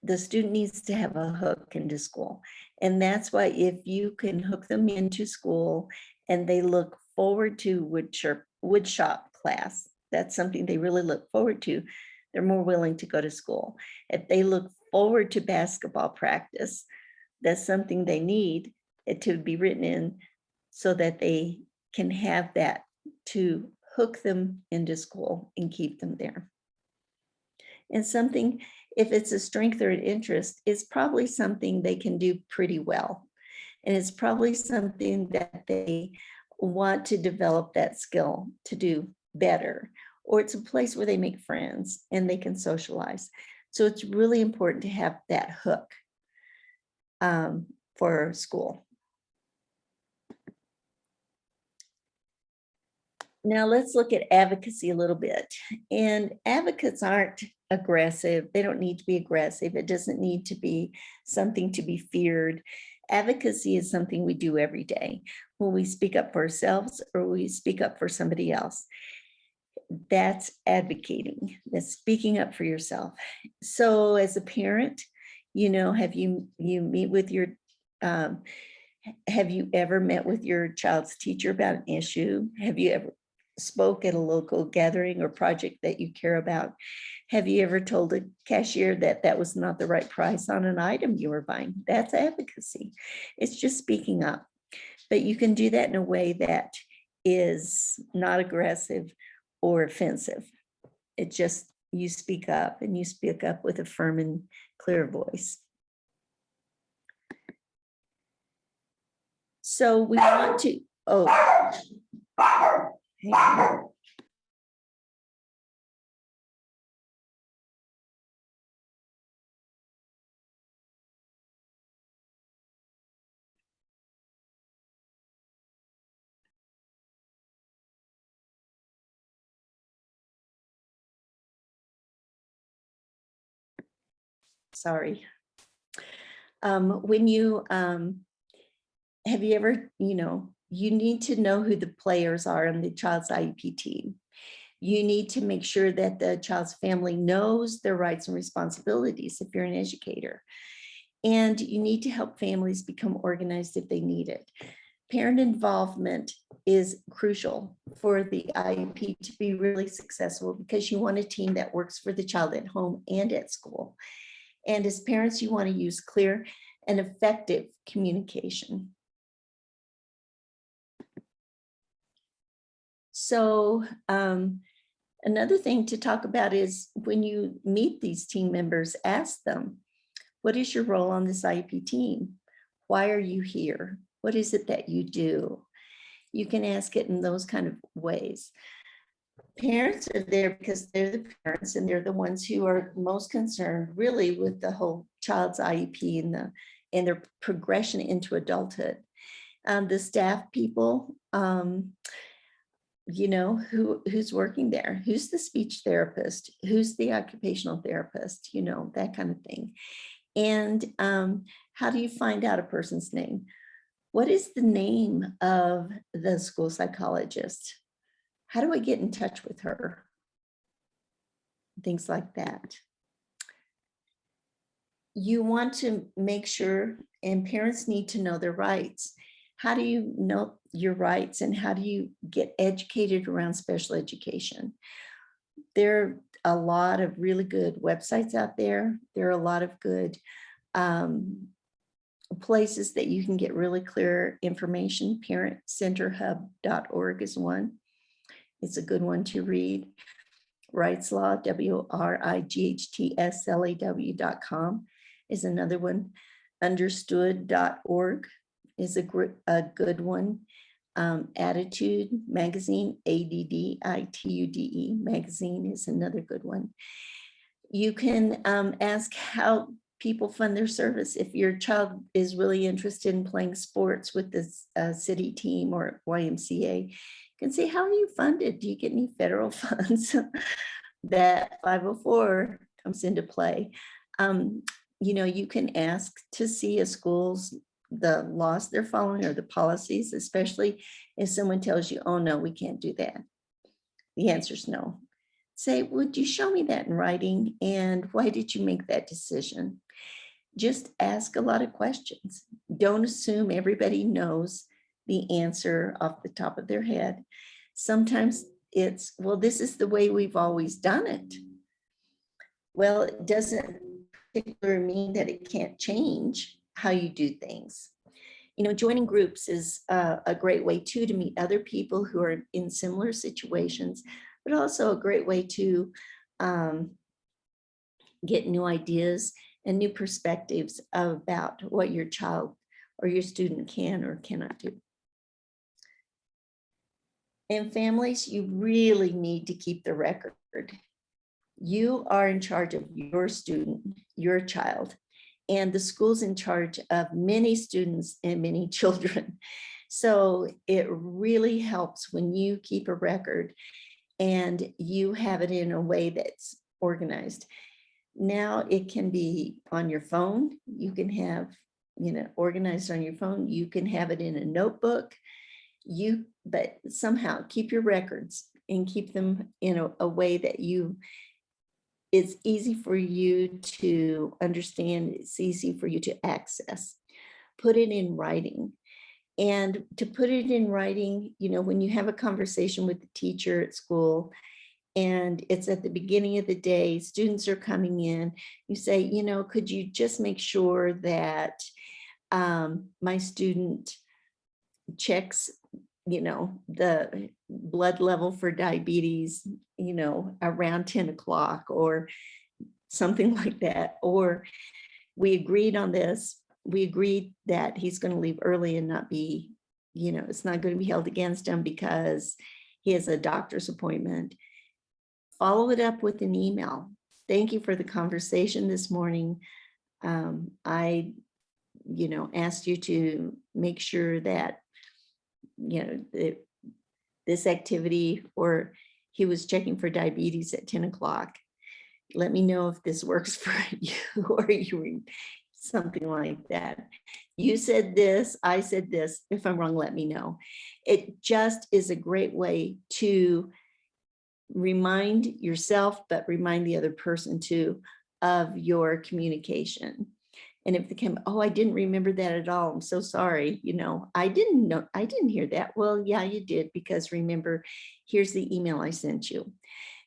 the student needs to have a hook into school. And that's why if you can hook them into school and they look forward to wood shop class, that's something they really look forward to, they're more willing to go to school. If they look forward to basketball practice, that's something they need it to be written in so that they can have that to hook them into school and keep them there. And something, if it's a strength or an interest, it's probably something they can do pretty well. And it's probably something that they want to develop that skill to do better. Or it's a place where they make friends and they can socialize. So it's really important to have that hook for school. Now let's look at advocacy a little bit. And advocates aren't aggressive. They don't need to be aggressive. It doesn't need to be something to be feared. Advocacy is something we do every day when we speak up for ourselves or we speak up for somebody else. That's advocating. That's speaking up for yourself. So as a parent, have you meet with your have you ever met with your child's teacher about an issue? Have you ever spoke at a local gathering or project that you care about? Have you ever told a cashier that that was not the right price on an item you were buying? That's advocacy. It's just speaking up. But you can do that in a way that is not aggressive or offensive. It just, you speak up and you speak up with a firm and clear voice. So we want to, hang on. Sorry. When you, have you ever, you need to know who the players are on the child's IEP team. You need to make sure that the child's family knows their rights and responsibilities if you're an educator. And you need to help families become organized if they need it. Parent involvement is crucial for the IEP to be really successful because you want a team that works for the child at home and at school. And as parents, you want to use clear and effective communication. So another thing to talk about is when you meet these team members, ask them, what is your role on this IEP team? Why are you here? What is it that you do? You can ask it in those kind of ways. Parents are there because they're the parents and they're the ones who are most concerned really with the whole child's IEP and their progression into adulthood. The staff people, who's working there, who's the speech therapist, who's the occupational therapist, that kind of thing. And how do you find out a person's name? What is the name of the school psychologist? How do I get in touch with her? Things like that. You want to make sure, and parents need to know their rights. How do you know your rights and how do you get educated around special education? There are a lot of really good websites out there. There are a lot of good places that you can get really clear information. Parentcenterhub.org is one. It's a good one to read. Rights Law, WRIGHTSLAW.com is another one. Understood.org is a good one. Attitude Magazine, ADDITUDE Magazine is another good one. You can ask how people fund their service. If your child is really interested in playing sports with this city team or YMCA, you can say, how are you funded? Do you get any federal funds? That 504 comes into play. You can ask to see a school's the laws they're following or the policies, especially if someone tells you, oh no, we can't do that. The answer is no. say, would you show me that in writing? And why did you make that decision? Just ask a lot of questions. Don't assume everybody knows the answer off the top of their head. Sometimes it's, well, this is the way we've always done it. Well, it doesn't particularly mean that it can't change how you do things. You know, joining groups is a great way too to meet other people who are in similar situations, but also a great way to get new ideas and new perspectives about what your child or your student can or cannot do. And families, you really need to keep the record. You are in charge of your student, your child, and the school's in charge of many students and many children. So it really helps when you keep a record and you have it in a way that's organized. Now it can be on your phone. You can have, you know, organized on your phone. You can have it in a notebook. But somehow keep your records and keep them in a way that it's easy for you to understand. It's easy for you to access. Put it in writing. And to put it in writing, you know, when you have a conversation with the teacher at school, and it's at the beginning of the day, students are coming in, you say, you know, could you just make sure that my student checks, you know, the blood level for diabetes, you know, around 10 o'clock or something like that. Or we agreed on this. We agreed that he's going to leave early and not be, you know, it's not going to be held against him because he has a doctor's appointment. Follow it up with an email. Thank you for the conversation this morning. I, you know, asked you to make sure that, you know, this activity, or he was checking for diabetes at 10 o'clock. Let me know if this works for you, or you something like that. You said this, I said this. If I'm wrong, let me know. It just is a great way to remind yourself, but remind the other person too of your communication. And if they come, oh, I didn't remember that at all, I'm so sorry. You know, I didn't hear that. Well, yeah, you did, because remember, here's the email I sent you.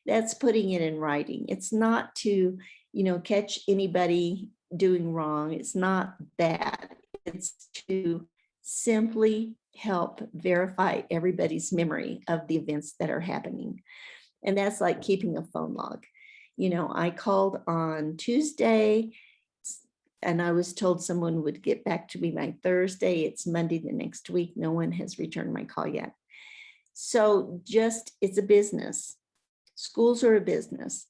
That's putting it in writing. It's not to, you know, catch anybody doing wrong. It's not that. It's to simply help verify everybody's memory of the events that are happening. And that's like keeping a phone log. You know, I called on Tuesday and I was told someone would get back to me by Thursday. It's Monday the next week. No one has returned my call yet. So just, it's a business. Schools are a business,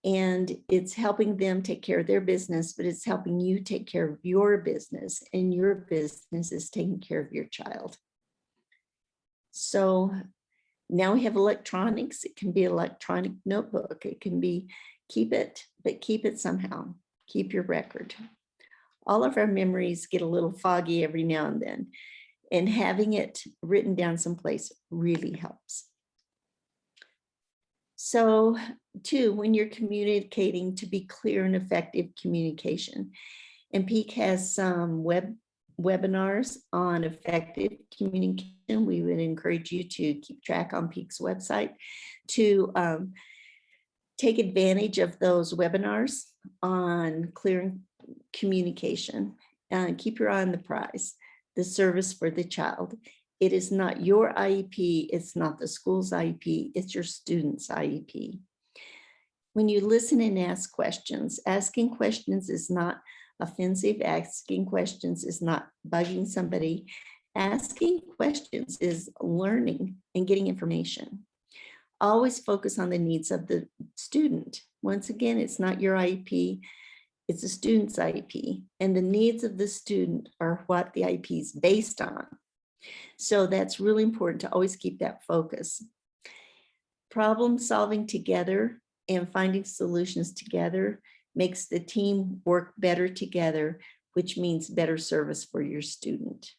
and it's helping them take care of their business, but it's helping you take care of your business, and your business is taking care of your child. So now we have electronics. It can be electronic notebook. It can be, keep it, but keep it somehow. Keep your record. All of our memories get a little foggy every now and then, and having it written down someplace really helps. So too, when you're communicating, to be clear and effective communication. And Peak has some webinars on effective communication. We would encourage you to keep track on Peak's website to take advantage of those webinars on clear communication. Keep your eye on the prize, the service for the child. It is not your IEP, it's not the school's IEP, it's your student's IEP. When you listen and ask questions, asking questions is not offensive. Asking questions is not bugging somebody. Asking questions is learning and getting information. Always focus on the needs of the student. Once again, it's not your IEP, it's a student's IEP, and the needs of the student are what the IEP is based on. So that's really important to always keep that focus. Problem solving together and finding solutions together makes the team work better together, which means better service for your student.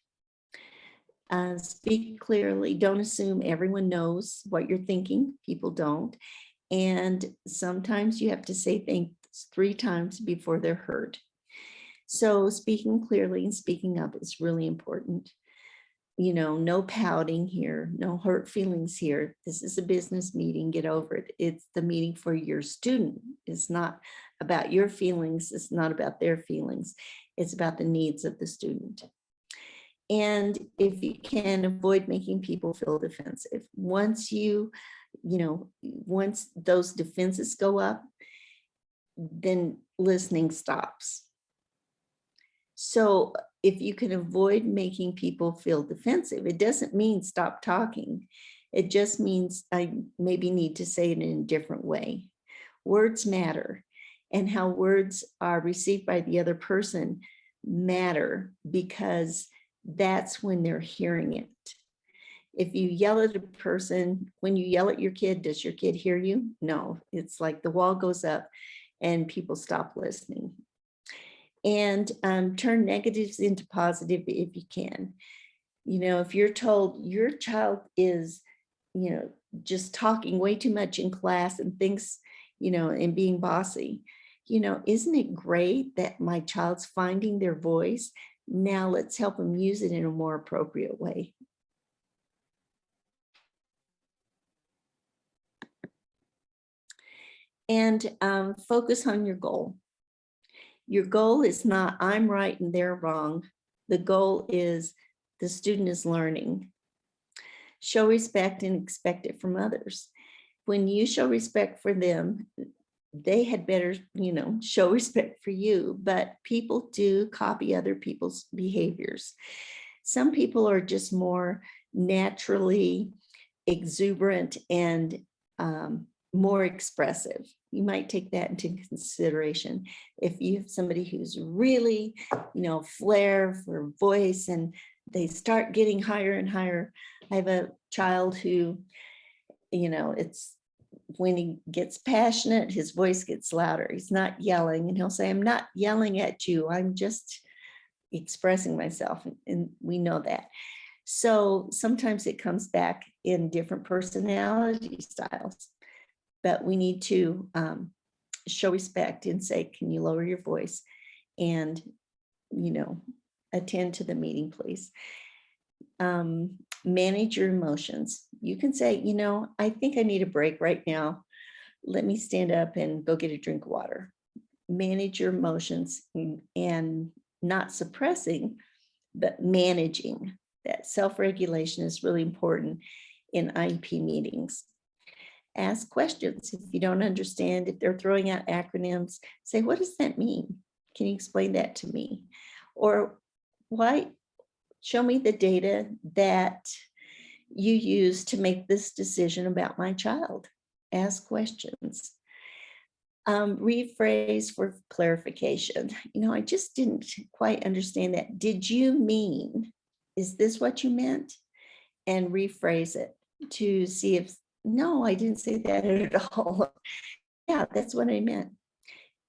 Speak clearly. Don't assume everyone knows what you're thinking. People don't. And sometimes you have to say things 3 times before they're heard. So speaking clearly and speaking up is really important. No pouting here, no hurt feelings here. This is a business meeting, get over it. It's the meeting for your student. It's not about your feelings. It's not about their feelings. It's about the needs of the student. And if you can avoid making people feel defensive, once once those defenses go up, then listening stops. So if you can avoid making people feel defensive, it doesn't mean stop talking. It just means I maybe need to say it in a different way. Words matter, and how words are received by the other person matter, because that's when they're hearing it. If you yell at a person, when you yell at your kid, does your kid hear you? No, it's like the wall goes up and people stop listening. And turn negatives into positive if you can. If you're told your child is, just talking way too much in class and thinks, and being bossy, isn't it great that my child's finding their voice? Now let's help them use it in a more appropriate way. And focus on your goal. Your goal is not I'm right and they're wrong. The goal is the student is learning. Show respect and expect it from others. When you show respect for them, they had better, show respect for you. But people do copy other people's behaviors. Some people are just more naturally exuberant and more expressive. You might take that into consideration. If you have somebody who's really, flair for voice and they start getting higher and higher. I have a child who, it's when he gets passionate, his voice gets louder. He's not yelling, and he'll say, I'm not yelling at you. I'm just expressing myself. And we know that. So sometimes it comes back in different personality styles, but we need to show respect and say, can you lower your voice and, attend to the meeting, please. Manage your emotions. You can say, I think I need a break right now. Let me stand up and go get a drink of water. Manage your emotions and not suppressing, but managing. That self-regulation is really important in IEP meetings. Ask questions. If you don't understand, if they're throwing out acronyms, say, what does that mean? Can you explain that to me? Or why? Show me the data that you use to make this decision about my child. Ask questions. Rephrase for clarification. I just didn't quite understand that. Did you mean, is this what you meant? And rephrase it to see if, no, I didn't say that at all. Yeah, that's what I meant.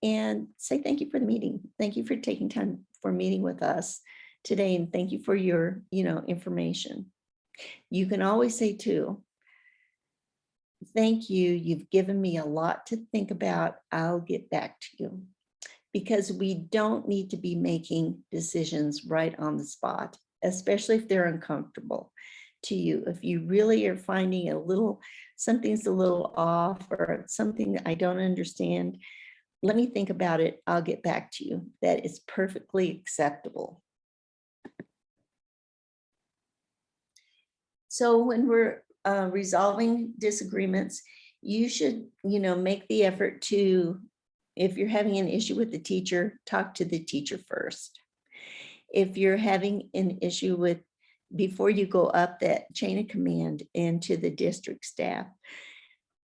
And say, thank you for the meeting. Thank you for taking time for meeting with us today. And thank you for your, information. You can always say too, thank you. You've given me a lot to think about. I'll get back to you. Because we don't need to be making decisions right on the spot, especially if they're uncomfortable to you. If you really are finding something's a little off or something that I don't understand, let me think about it. I'll get back to you. That is perfectly acceptable. So when we're resolving disagreements, you should, make the effort to, if you're having an issue with the teacher, talk to the teacher first. If you're having an issue before you go up that chain of command into the district staff.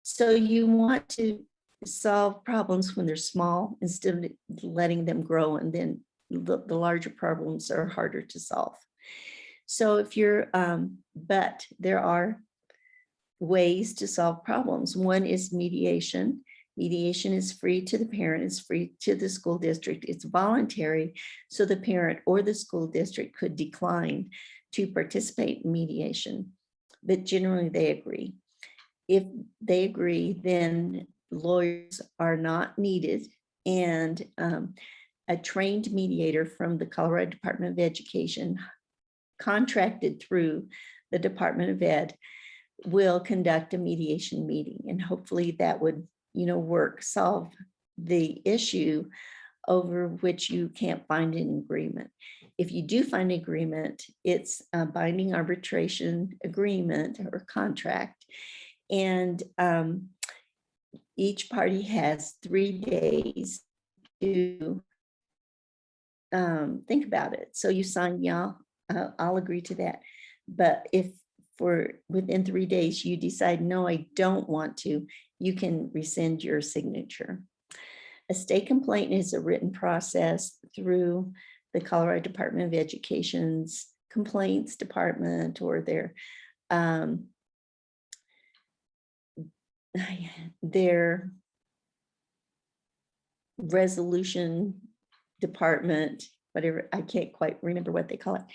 So you want to solve problems when they're small instead of letting them grow, and then the larger problems are harder to solve. So if you're, but there are ways to solve problems. One is mediation. Mediation is free to the parent, it's free to the school district, it's voluntary. So the parent or the school district could decline to participate in mediation, but generally they agree. If they agree, then lawyers are not needed, and a trained mediator from the Colorado Department of Education, contracted through the Department of Ed, will conduct a mediation meeting, and hopefully that would, solve the issue over which you can't find an agreement. If you do find an agreement, it's a binding arbitration agreement or contract, and each party has 3 days to think about it. So you sign, yeah, I'll agree to that. But if within 3 days you decide, no, I don't want to, you can rescind your signature. A state complaint is a written process through the Colorado Department of Education's complaints department, or their resolution department, whatever, I can't quite remember what they call it.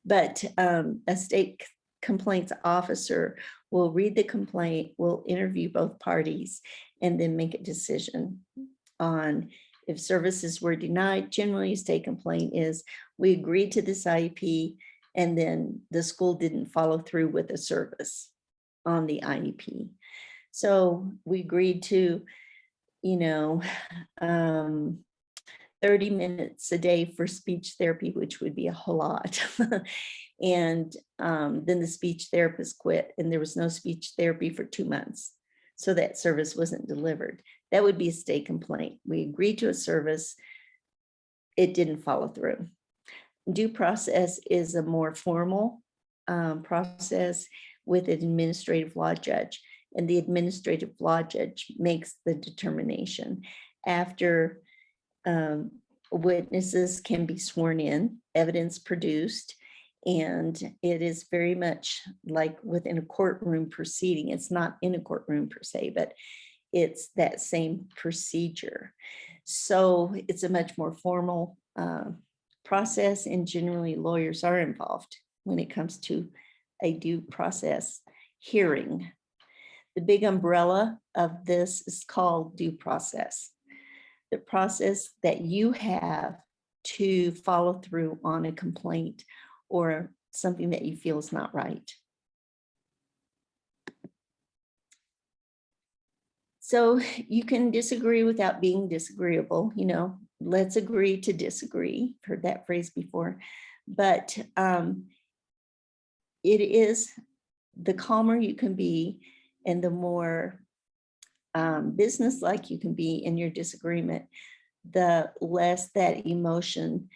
But a state complaints officer will read the complaint, will interview both parties, and then make a decision on if services were denied. Generally, a state complaint is, we agreed to this IEP, and then the school didn't follow through with a service on the IEP. So we agreed to, 30 minutes a day for speech therapy, which would be a whole lot. And then the speech therapist quit, and there was no speech therapy for 2 months. So that service wasn't delivered. That would be a state complaint. We agreed to a service, it didn't follow through. Due process is a more formal process with an administrative law judge, and the administrative law judge makes the determination after witnesses can be sworn in, evidence produced, and it is very much like within a courtroom proceeding. It's not in a courtroom per se, but it's that same procedure. So it's a much more formal process, and generally lawyers are involved when it comes to a due process hearing. The big umbrella of this is called due process. The process that you have to follow through on a complaint or something that you feel is not right. So you can disagree without being disagreeable. Let's agree to disagree. I've heard that phrase before, but it is, the calmer you can be and the more business-like you can be in your disagreement, the less that emotion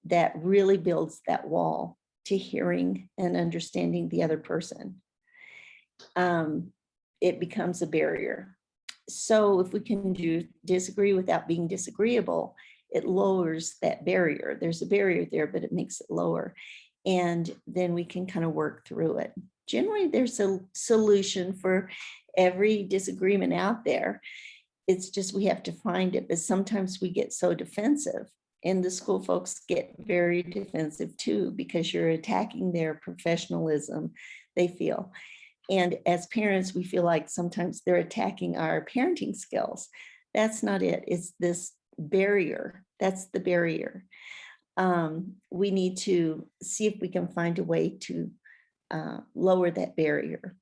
that really builds that wall to hearing and understanding the other person. It becomes a barrier. So if we can disagree without being disagreeable, it lowers that barrier. There's a barrier there, but it makes it lower. And then we can kind of work through it. Generally, there's a solution for every disagreement out there. It's just we have to find it, but sometimes we get so defensive, and the school folks get very defensive too, because you're attacking their professionalism, they feel. And as parents, we feel like sometimes they're attacking our parenting skills. That's not it. It's this barrier. That's the barrier. We need to see if we can find a way to lower that barrier.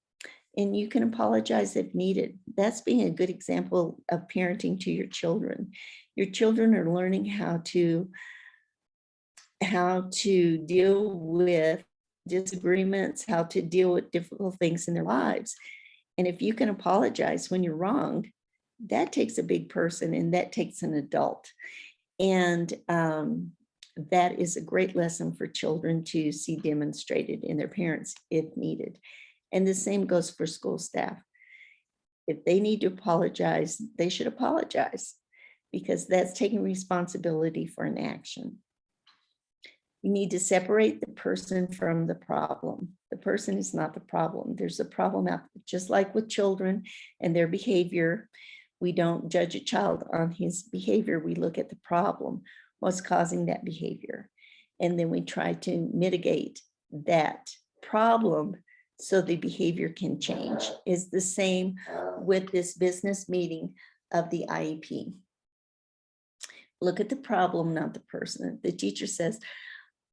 And you can apologize if needed. That's being a good example of parenting to your children. Your children are learning how to deal with disagreements, how to deal with difficult things in their lives. And if you can apologize when you're wrong, that takes a big person, and that takes an adult. And that is a great lesson for children to see demonstrated in their parents if needed. And the same goes for school staff. If they need to apologize, they should apologize, because that's taking responsibility for an action. You need to separate the person from the problem. The person is not the problem. There's a problem out there. Just like with children and their behavior, we don't judge a child on his behavior. We look at the problem, what's causing that behavior. And then we try to mitigate that problem so the behavior can change. Is the same with this business meeting of the IEP. Look at the problem, not the person. The teacher says,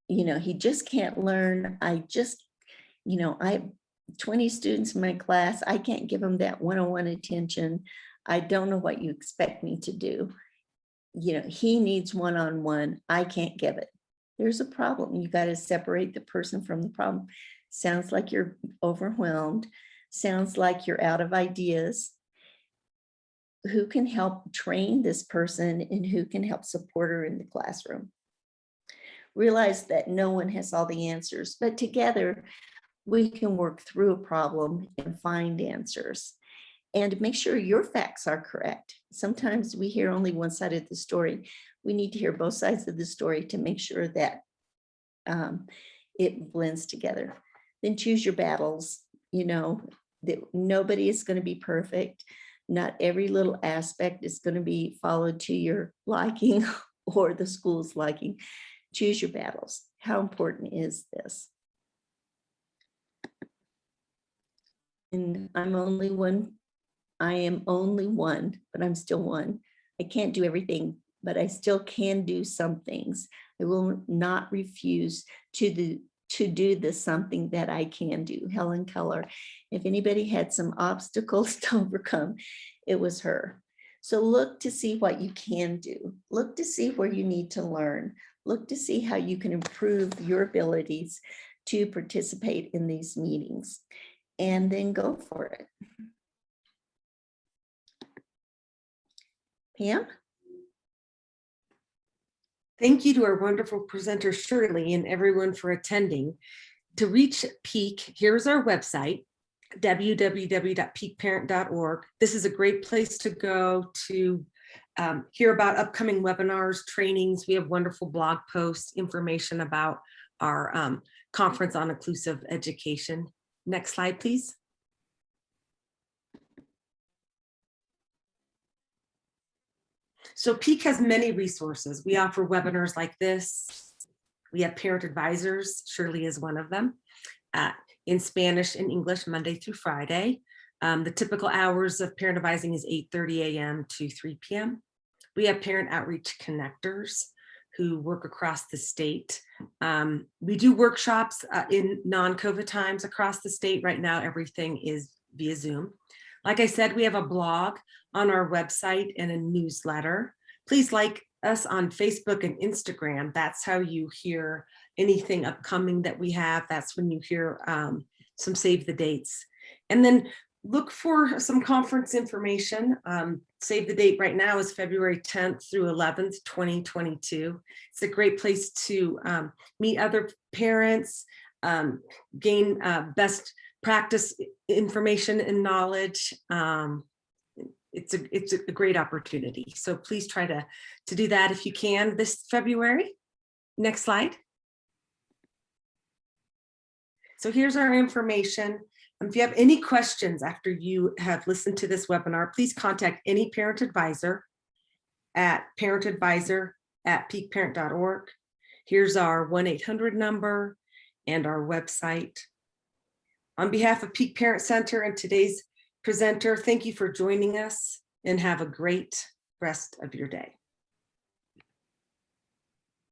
he just can't learn. I have 20 students in my class. I can't give them that one-on-one attention. I don't know what you expect me to do. He needs one-on-one. I can't give it. There's a problem. You got to separate the person from the problem. Sounds like you're overwhelmed. Sounds like you're out of ideas. Who can help train this person and who can help support her in the classroom? Realize that no one has all the answers, but together we can work through a problem and find answers. And make sure your facts are correct. Sometimes we hear only one side of the story. We need to hear both sides of the story to make sure that it blends together. Then choose your battles. That nobody is going to be perfect. Not every little aspect is going to be followed to your liking or the school's liking. Choose your battles. How important is this? And I am only one, but I'm still one. I can't do everything, but I still can do some things. I will not refuse to do the something that I can do. Helen Keller, if anybody had some obstacles to overcome, it was her. So look to see what you can do. Look to see where you need to learn. Look to see how you can improve your abilities to participate in these meetings, and then go for it. Pam? Thank you to our wonderful presenter, Shirley, and everyone for attending. To reach Peak, here's our website, www.peakparent.org. This is a great place to go to hear about upcoming webinars, trainings. We have wonderful blog posts, information about our conference on inclusive education. Next slide, please. So Peak has many resources. We offer webinars like this. We have parent advisors. Shirley is one of them, in Spanish and English, Monday through Friday. The typical hours of parent advising is 8:30 a.m. to 3 p.m. We have parent outreach connectors who work across the state. We do workshops in non-COVID times across the state. Right now, everything is via Zoom. Like I said, we have a blog on our website and a newsletter. Please like us on Facebook and Instagram. That's how you hear anything upcoming that we have. That's when you hear some save the dates. And then look for some conference information. Save the date right now is February 10th through 11th, 2022. It's a great place to meet other parents, gain best practice information and knowledge. It's a great opportunity. So please try to do that if you can this February. Next slide. So here's our information. If you have any questions after you have listened to this webinar, please contact any parent advisor at parentadvisor@peakparent.org. Here's our 1-800 number and our website. On behalf of Peak Parent Center and today's presenter, thank you for joining us and have a great rest of your day.